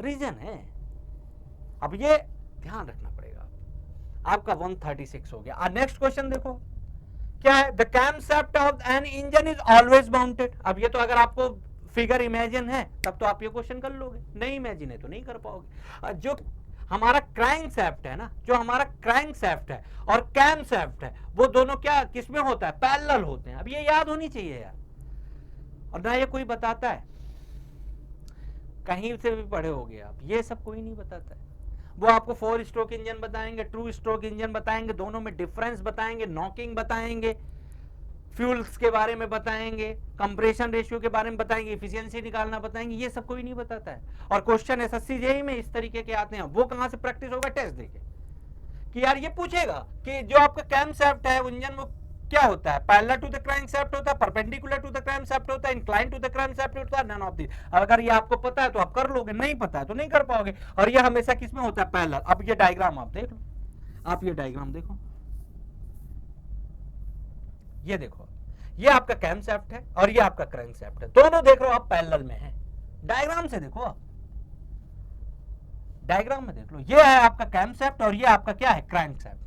रीजन है, अब ये ध्यान रखना पड़ेगा। आपका 136 हो गया। नेक्स्ट क्वेश्चन देखो क्या है, the camshaft of an engine is always mounted. अब ये तो अगर आपको फिगर इमेजिन है तब तो आप ये क्वेश्चन कर लोगे, नहीं इमेजिन है तो नहीं कर पाओगे। जो हमारा क्रैंकशैफ्ट है ना, जो हमारा क्रैंकशैफ्ट है और कैमशैफ्ट है, वो दोनों क्या किसमें होता है, पैरेलल होते हैं। अब ये याद होनी चाहिए यार, और ना ये कोई बताता है, कहीं से भी पढ़े होगे आप, ये सब कोई नहीं बताता है। वो आपको 4 स्ट्रोक इंजन बताएंगे, 2 स्ट्रोक इंजन बताएंगे, दोनों में डिफरेंस बताएंगे, नॉकिंग बताएंगे, फ्यूल्स के बारे में बताएंगे, कंप्रेशन रेशियो के बारे में बताएंगे, इफिशियंसी निकालना बताएंगे, ये सब कोई नहीं बताता है। और क्वेश्चन एसएससी जेईई में इस तरीके के आते हैं। वो कहां से प्रैक्टिस होगा, टेस्ट देके कि यार ये पूछेगा कि जो आपका कैमशैफ्ट है इंजन वो क्या होता है, पैरेलल टू द क्रैंकशैफ्ट होता है, परपेंडिकुलर टू द क्रैंकशैफ्ट होता है, इंक्लाइन टू द क्रैंकशैफ्ट होता है, नन ऑफ दी। अगर ये आपको पता है तो आप कर लोगे, नहीं पता है तो नहीं कर पाओगे। और ये हमेशा किसमें होता है, पैरेलल। अब ये डायग्राम आप देख लो, आप ये डायग्राम देखो, ये देखो, ये आपका कैमशैफ्ट है और ये आपका क्रैंकशैफ्ट है, दोनों देख रहे हो आप पैरेलल में है। डायग्राम से देखो आप, डायग्राम में देख लो, ये है आपका कैमशैफ्ट और ये आपका क्या है, क्रैंकशैफ्ट।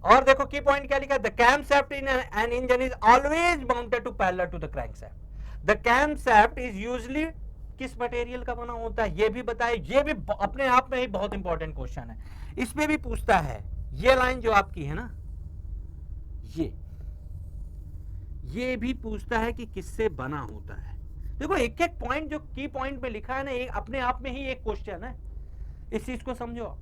और देखो की पॉइंट क्या लिखा है, the camshaft in an engine is always mounted to parallel to the crankshaft. The camshaft is usually किस मटेरियल का बना होता है ये भी बताए। ये भी अपने आप में ही बहुत इंपॉर्टेंट क्वेश्चन है, इसमें भी पूछता है। ये लाइन जो आपकी है ना, ये भी पूछता है कि किससे बना होता है। देखो एक एक पॉइंट जो की पॉइंट में लिखा है ना, एक अपने आप में ही एक क्वेश्चन है, इस चीज को समझो।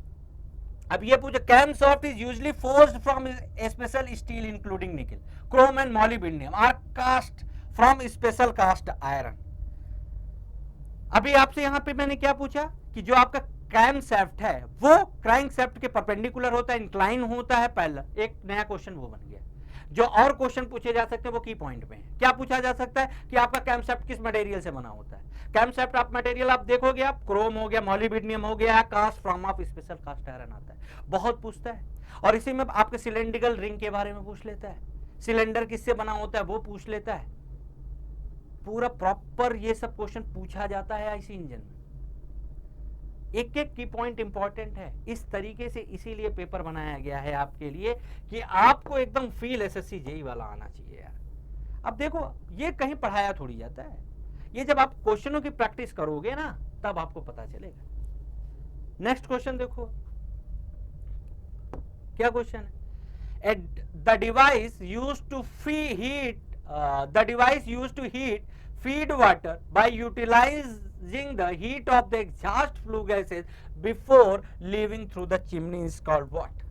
अब ये पूछे, camshaft is usually forced from special steel including nickel, chrome and molybdenum or cast from special cast iron. अभी आपसे यहां पे मैंने क्या पूछा कि जो आपका कैमशैफ्ट है वो क्रैंकशैफ्ट के परपेंडिकुलर होता है, इंक्लाइन होता है, पैरेलल। एक नया क्वेश्चन वो बन गया। जो और क्वेश्चन पूछे जा सकते हैं वो की पॉइंट में है। क्या पूछा जा सकता है कि आपका कैमशैफ्ट किस मटेरियल से बना होता है। कैमसेप्ट ऑफ मटेरियल आप देखोगे, आप क्रोम हो गया, मॉलिब्डेनम हो गया, cast from of special cast iron आता है, बहुत पूछता है। और इसी में आपके सिलेंड्रिकल रिंग के बारे में पूछ लेता है, सिलेंडर किससे बना होता है वो पूछ लेता है। पूरा प्रॉपर ये सब क्वेश्चन पूछा जाता है आईसी इंजन में, एक एक की पॉइंट इंपॉर्टेंट है इस तरीके से, इसीलिए पेपर बनाया गया है आपके लिए कि आपको एकदम फील एसएससी जेई वाला आना चाहिए यार। अब देखो ये कहीं पढ़ाया थोड़ी जाता है, ये जब आप क्वेश्चनों की प्रैक्टिस करोगे ना तब आपको पता चलेगा। नेक्स्ट क्वेश्चन देखो, क्या क्वेश्चन है? The device used to heat the device used to feed water by utilizing the heat of the exhaust flue gases before leaving through the chimney is called what?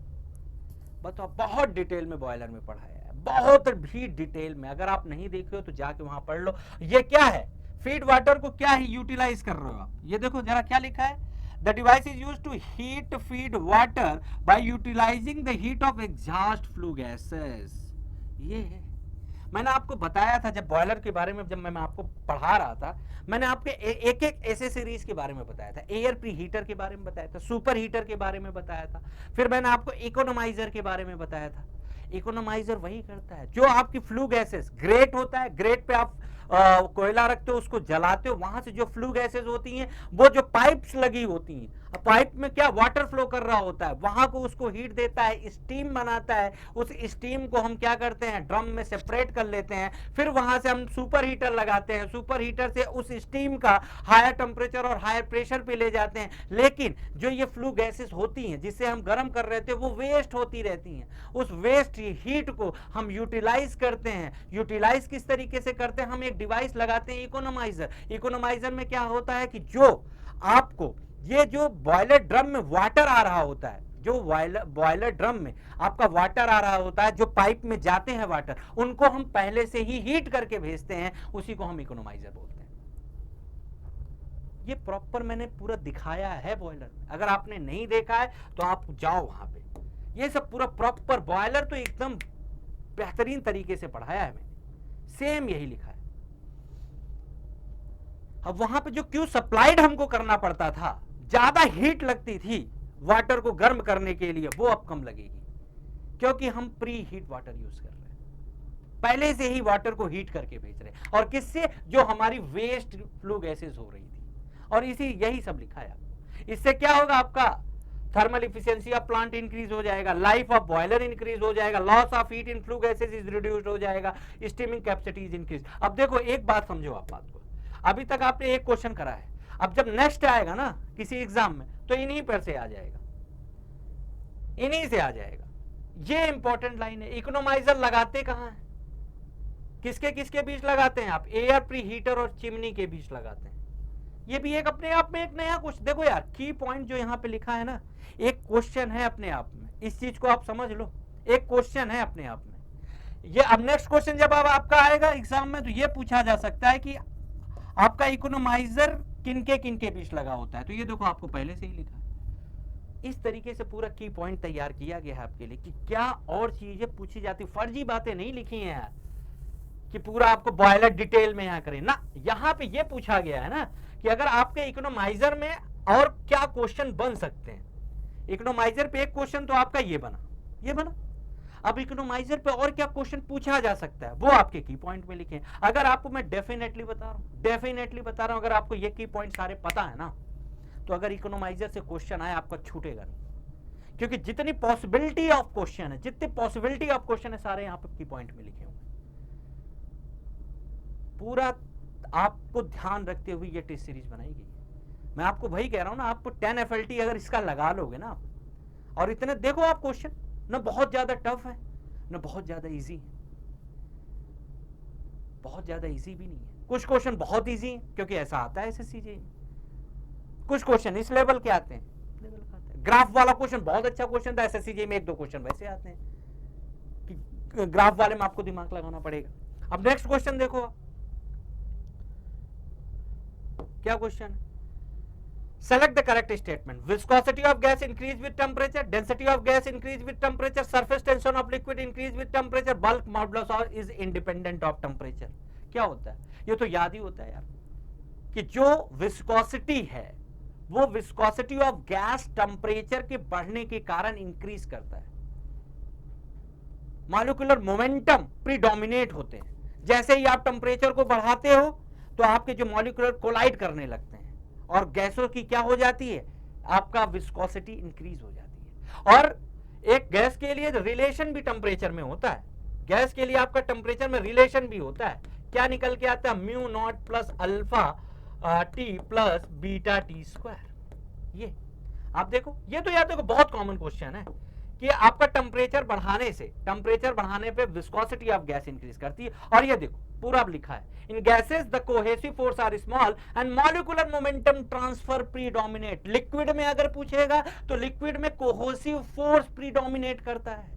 बताओ, बहुत detail में boiler में पढ़ाया है, बहुत भी detail में, अगर आप नहीं देखे हो तो जाके वहां पढ़ लो। ये क्या है? फीड वाटर को क्या है यूटिलाइज कर रहे हो आप, ये देखो जरा क्या लिखा है, the device is used to feed water by utilising the heat of exhaust flue gases. ये है, मैंने आपको बताया था जब बॉयलर के बारे में, जब मैं आपको पढ़ा रहा था, मैंने आपके एक एक ऐसे सीरीज के बारे में बताया था, एयर प्री हीटर के बारे में बताया था, सुपर हीटर के बारे में बताया था, फिर मैंने आपको इकोनोमाइजर के बारे में बताया था। इकोनोमाइजर वही करता है जो आपकी फ्लू गैसेस, ग्रेट होता है, ग्रेट पे आप कोयला रखते हो, उसको जलाते हो, वहां से जो फ्लू गैसेस होती हैं वो जो पाइप्स लगी होती हैं, पाइप में क्या वाटर फ्लो कर रहा होता है, वहां को उसको हीट देता है, स्टीम बनाता है, उस स्टीम को हम क्या करते हैं ड्रम में सेपरेट कर लेते हैं, फिर वहां से हम सुपर हीटर लगाते हैं, सुपर हीटर से उस स्टीम का हायर टेम्परेचर और हायर प्रेशर पे ले जाते हैं। लेकिन जो ये फ्लू गैसेस होती हैं जिससे हम गर्म कर रहे थे वो वेस्ट होती रहती हैं, उस वेस्ट हीट को हम यूटिलाइज करते हैं। यूटिलाइज किस तरीके से करते हैं? हम एक डिवाइस लगाते हैं इकोनोमाइजर। इकोनोमाइजर में क्या होता है कि जो आपको ये जो बॉयलर ड्रम में वाटर आ रहा होता है, जो बॉयलर ड्रम में आपका वाटर आ रहा होता है, जो पाइप में जाते हैं वाटर, उनको हम पहले से ही हीट करके भेजते हैं, उसी को हम इकोनोमाइजर बोलते हैं। ये प्रॉपर मैंने पूरा दिखाया है बॉयलर में, अगर आपने नहीं देखा है तो आप जाओ वहां पे, ये सब पूरा प्रॉपर बॉयलर तो एकदम बेहतरीन तरीके से पढ़ाया है मैंने, सेम यही लिखा है। अब वहां पे जो क्यू सप्लाइड हमको करना पड़ता था, ज्यादा हीट लगती थी वाटर को गर्म करने के लिए, वो अब कम लगेगी, क्योंकि हम प्री हीट वाटर यूज कर रहे हैं, पहले से ही वाटर को हीट करके भेज रहे हैं, और किससे? जो हमारी वेस्ट फ्लू गैसेस हो रही थी, और इसी यही सब लिखा है। इससे क्या होगा? आपका thermal efficiency of plant increase हो जाएगा, लाइफ ऑफ बॉयलर इंक्रीज हो जाएगा, loss of heat in flue gases is reduced हो जाएगा, स्टीमिंग कैपेसिटी इज इंक्रीज। अब देखो एक बात समझो आप बात को, अभी तक आपने एक क्वेश्चन करा है, अब जब नेक्स्ट आएगा ना किसी एग्जाम में तो इन्हीं पर से आ जाएगा, इन्हीं से आ जाएगा। ये इंपॉर्टेंट लाइन है। इकोनोमाइजर लगाते कहां है? किसके किसके बीच लगाते हैं आप? एयर प्री हीटर और चिमनी के बीच लगाते हैं। ये भी एक अपने आप में एक नया क्वेश्चन, देखो यार की पॉइंट जो यहां पे लिखा है ना, एक क्वेश्चन है अपने आप में, इस चीज को आप समझ लो, एक क्वेश्चन है अपने आप में। ये अब नेक्स्ट क्वेश्चन जब अब आपका आएगा एग्जाम में तो ये पूछा जा सकता है कि आपका इकोनोमाइजर किनके किनके बीच लगा होता है, तो ये देखो आपको पहले से ही लिखा है। इस तरीके से पूरा की पॉइंट तैयार किया गया है आपके लिए कि क्या और चीजें पूछी जाती, फर्जी बातें नहीं लिखी हैं यार कि पूरा आपको बॉयलर डिटेल में यहाँ करें ना। यहाँ पे ये पूछा गया है ना कि अगर आपके इकोनोमाइजर में और क्या क्वेश्चन बन सकते हैं। इकोनोमाइजर पे एक क्वेश्चन तो आपका ये बना, ये बना, अब इकोनोमाइजर पे और क्या क्वेश्चन पूछा जा सकता है वो आपके की पॉइंट में लिखे। अगर आपको मैं डेफिनेटली बता रहा हूं, अगर आपको ये की पॉइंट सारे पता है ना, तो अगर इकोनोमाइजर से क्वेश्चन आए आपका छूटेगा नहीं, क्योंकि जितनी पॉसिबिलिटी ऑफ क्वेश्चन है, जितनी पॉसिबिलिटी ऑफ क्वेश्चन है, सारे यहाँ पे की पॉइंट में लिखे होंगे। पूरा आपको ध्यान रखते हुए ये टेस्ट सीरीज बनाई गई है। मैं आपको वही कह रहा हूं ना, आपको 10 FLT अगर इसका लगा लोगे ना, और इतने देखो आप क्वेश्चन, ना बहुत ज्यादा टफ है ना बहुत ज्यादा इजी है, बहुत ज्यादा इजी भी नहीं है। कुछ क्वेश्चन बहुत इजी है क्योंकि ऐसा आता है एसएससी जेईई में, कुछ क्वेश्चन इस लेवल के आते हैं, लेवल का आता है। ग्राफ वाला क्वेश्चन बहुत अच्छा क्वेश्चन था एसएससी जेईई में, एक दो क्वेश्चन वैसे आते हैं कि ग्राफ वाले में आपको दिमाग लगाना पड़ेगा। अब नेक्स्ट क्वेश्चन देखो, क्या क्वेश्चन है? Select the correct statement. Viscosity of gas increase with temperature, density of gas increase with temperature, surface tension of liquid increase with temperature, bulk modulus is independent of temperature. क्या होता है? ये तो याद ही होता है यार कि जो विस्कोसिटी है वो विस्कोसिटी ऑफ गैस टेम्परेचर के बढ़ने के कारण इंक्रीज करता है। मॉलिक्यूलर मोमेंटम प्रीडोमिनेट होते हैं। जैसे ही आप टेम्परेचर को बढ़ाते हो तो आपके जो मॉलिक्यूलर कोलाइड करने लगते हैं और गैसों की क्या हो जाती है, आपका विस्कोसिटी इंक्रीज हो जाती है। और एक गैस के लिए रिलेशन भी टेम्परेचर में होता है, गैस के लिए आपका टेम्परेचर में रिलेशन भी होता है। क्या निकल के आता है, mu naught plus alpha T plus beta T square. ये आप देखो, ये तो याद देखो बहुत कॉमन क्वेश्चन है कि आपका टेम्परेचर बढ़ाने पे विस्कोसिटी ऑफ गैस इंक्रीज करती है। और ये देखो पूरा लिखा है, in gases the cohesive force are small and molecular momentum transfer predominate. Liquid में अगर पूछेगा तो लिक्विड में कोहेसिव फोर्स प्रीडोमिनेट करता है,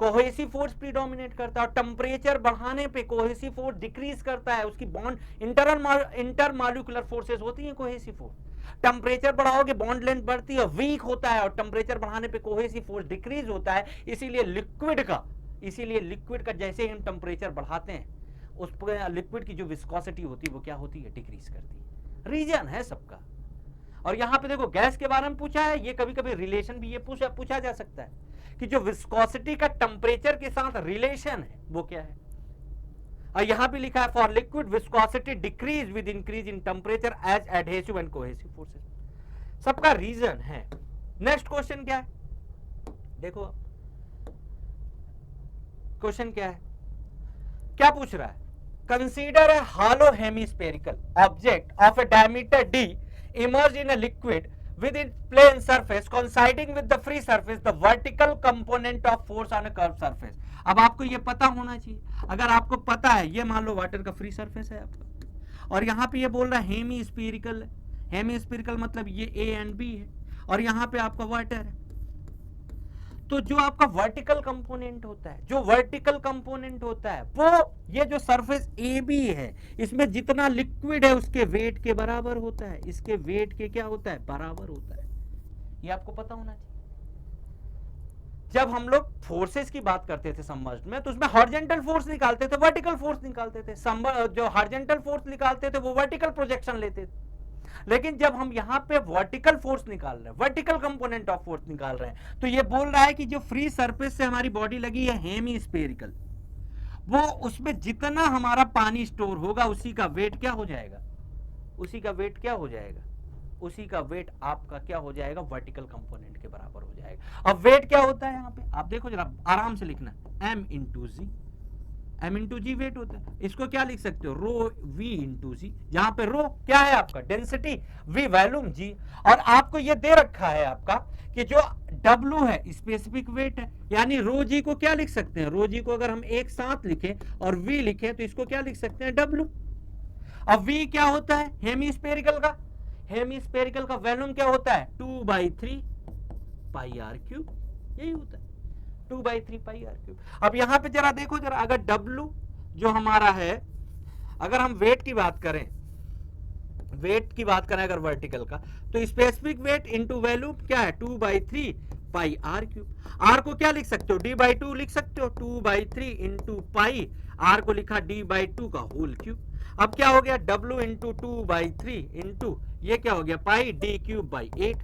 कोहेसिव फोर्स प्रीडोमिनेट करता है। और टेम्परेचर बढ़ाने पे कोहेसिव फोर्स डिक्रीज करता है, उसकी बॉन्ड इंटर मॉलिक्यूलर फोर्सेस होती है कोहेसिव फोर्स। टेम्परेचर बढ़ाओगे बॉन्ड लेंथ बढ़ती है, वीक होता है, और टेम्परेचर बढ़ाने पे कोहेसिव फोर्स डिक्रीज होता है। इसीलिए लिक्विड का जैसे ही हम टेम्परेचर बढ़ाते हैं उस पर लिक्विड की जो विस्कोसिटी होती है वो क्या होती है, डिक्रीज करती है। रीजन है सबका। और यहां पे देखो गैस के बारे में पूछा है, ये कभी कभी रिलेशन भी ये पूछा जा सकता है कि जो विस्कोसिटी का टेम्परेचर के साथ रिलेशन है वो क्या है। और यहां भी लिखा है for liquid viscosity decrease with increase in temperature as adhesive and cohesive forces. सबका रीजन है। नेक्स्ट क्वेश्चन क्या है, देखो क्वेश्चन क्या है, क्या पूछ रहा है, consider a hollow hemispherical object of a diameter d emerge in a liquid with its plane surface coinciding with the free surface the vertical component of force on a curved surface। अब आपको ये पता होना चाहिए, अगर आपको पता है, ये मान लो वाटर का फ्री सरफेस है आपका, और यहाँ पे ये बोल रहा है हेमी स्फीरिकल है। हेमी स्फीरिकल मतलब ये ए एंड बी है, और यहाँ पे आपका वाटर है। तो जो आपका वर्टिकल कंपोनेंट होता है, वो ये जो सरफेस ए बी है इसमें जितना लिक्विड है उसके वेट के बराबर होता है, इसके वेट के क्या होता है, बराबर होता है। ये आपको पता होना चाहिए। जब हम लोग फोर्सेस की बात करते थे सबमर्ज्ड में तो उसमें हॉरिजॉन्टल फोर्स निकालते थे, वर्टिकल फोर्स निकालते थे। जो हॉरिजॉन्टल फोर्स निकालते थे वो वर्टिकल प्रोजेक्शन लेते थे। लेकिन जब हम यहां पे वर्टिकल फोर्स निकाल रहे हैं, वर्टिकल कंपोनेंट ऑफ फोर्स निकाल रहे हैं, तो ये बोल रहा है कि जो फ्री सरफेस से हमारी बॉडी लगी है हेमी स्फेरिकल, वो उसमें जितना हमारा पानी स्टोर होगा उसी का वेट क्या हो जाएगा, उसी का वेट आपका क्या हो जाएगा, वर्टिकल कंपोनेंट के बराबर हो जाएगा। अब वेट क्या होता है यहाँ पे आप देखो जरा, आराम से लिखना, m इंटू जी वेट होता है। इसको क्या लिख सकते हो, रो v इंटू जी, जहां पे रो क्या है आपका डेंसिटी, v वॉल्यूम जी, और आपको ये दे रखा है आपका कि जो w है स्पेसिफिक वेट है, यानी रो जी को क्या लिख सकते हैं, रो जी को अगर हम एक साथ लिखें और v लिखें तो इसको क्या लिख सकते हैं, w। अब v क्या होता है, हेमिस्फेरिकल का वॉल्यूम क्या होता है, 2/3 पाई आर क्यूब, यही होता है 2/3 पाई आर क्यूब। अब यहां पे जरा देखो जरा, अगर W जो हमारा है, अगर हम वेट की बात करें अगर वर्टिकल का, तो स्पेसिफिक वेट इनटू वैल्यू क्या है, 2/3 पाई आर क्यूब। आर को क्या लिख सकते हो, d/2 लिख सकते हो, 2/3 इंटू पाई, आर को लिखा d/2 का होल क्यूब। अब क्या हो गया, W इंटू 2/3 इंटू ये क्या हो गया, पाई d³/8।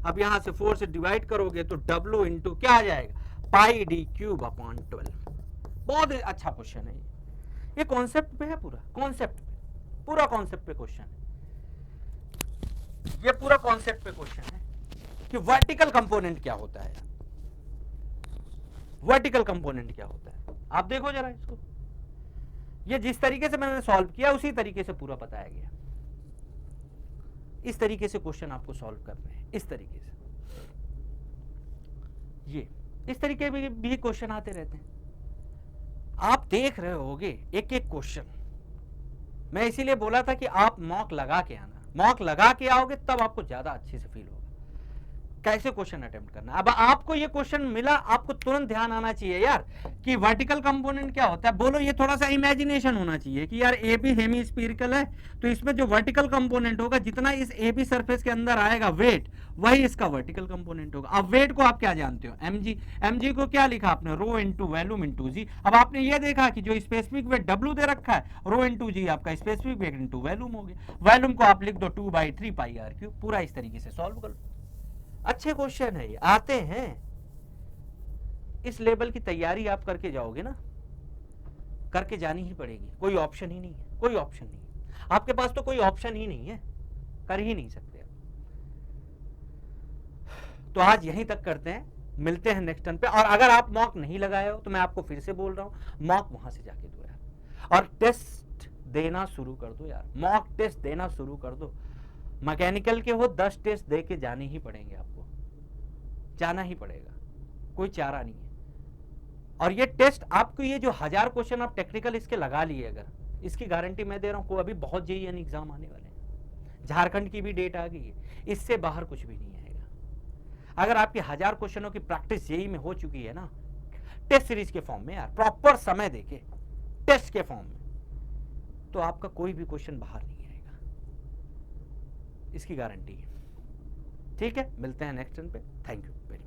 अब यहां से 4 से डिवाइड करोगे तो W इंटू क्या आ जाएगा, पाई d³/12। बहुत अच्छा क्वेश्चन है ये कॉन्सेप्ट पे है, पूरा कॉन्सेप्ट पे क्वेश्चन है, ये पूरा कॉन्सेप्ट पे क्वेश्चन है कि वर्टिकल कंपोनेंट क्या होता है, आप देखो जरा इसको। ये जिस तरीके से मैंने सॉल्व किया उसी तरीके से पूरा बताया गया। इस तरीके से क्वेश्चन आपको सॉल्व करने हैं, इस तरीके से, ये इस तरीके भी क्वेश्चन आते रहते हैं। आप देख रहे होगे एक एक क्वेश्चन। मैं इसीलिए बोला था कि आप मॉक लगा के आना, मॉक लगा के आओगे तब आपको ज्यादा अच्छे से फील होगा। कैसे क्वेश्चन अटेम्प्ट करना। अब आपको ये क्वेश्चन मिला, आपको तुरंत ध्यान आना चाहिए यार कि वर्टिकल कंपोनेंट क्या होता है। बोलो, ये थोड़ा सा इमेजिनेशन होना चाहिए कि यार ए बी हेमी स्पीरिकल है, तो इसमें जो वर्टिकल कंपोनेंट होगा, जितना इस ए बी सरफेस के अंदर आएगा वेट, वही इसका वर्टिकल कंपोनेंट होगा। अब वेट को आप क्या जानते हो, mg। mg को क्या लिखा आपने, रो इंटू वैल्यूम इंटू जी। अब आपने ये देखा कि जो स्पेसिफिक वेट w दे रखा है, रो इंटू जी आपका स्पेसिफिक वेट इंटू वैल्यूम हो गया। वैल्यूम को आप लिख दो 2/3 पाई आर क्यूब। पूरा इस तरीके से सॉल्व कर लो। अच्छे क्वेश्चन है ये, आते हैं। इस लेवल की तैयारी आप करके जाओगे ना, करके जानी ही पड़ेगी, कोई ऑप्शन ही नहीं है, कोई ऑप्शन नहीं है आपके पास, तो कोई ऑप्शन ही नहीं है, कर ही नहीं सकते आप। तो आज यहीं तक करते हैं, मिलते हैं नेक्स्ट टर्न पे। और अगर आप मॉक नहीं लगाए हो तो मैं आपको फिर से बोल रहा हूं, मॉक वहां से जाके दो यार, और टेस्ट देना शुरू कर दो यार, मॉक टेस्ट देना शुरू कर दो। मैकेनिकल के हो 10 टेस्ट दे के जाने ही पड़ेंगे आपको, जाना ही पड़ेगा, कोई चारा नहीं है। और ये टेस्ट आपको, ये जो 1000 क्वेश्चन आप टेक्निकल इसके लगा लिए, अगर इसकी गारंटी मैं दे रहा हूं, को अभी बहुत जेईएन एग्जाम आने वाले हैं, झारखंड की भी डेट आ गई है, इससे बाहर कुछ भी नहीं आएगा। अगर आपकी 1000 क्वेश्चनों की प्रैक्टिस जेईई में हो चुकी है ना, टेस्ट सीरीज के फॉर्म में यार, प्रॉपर समय देके टेस्ट के फॉर्म में, तो आपका कोई भी क्वेश्चन बाहर नहीं आएगा, इसकी गारंटी है। ठीक है, मिलते हैं नेक्स्ट टर्न पे। Thank you very much.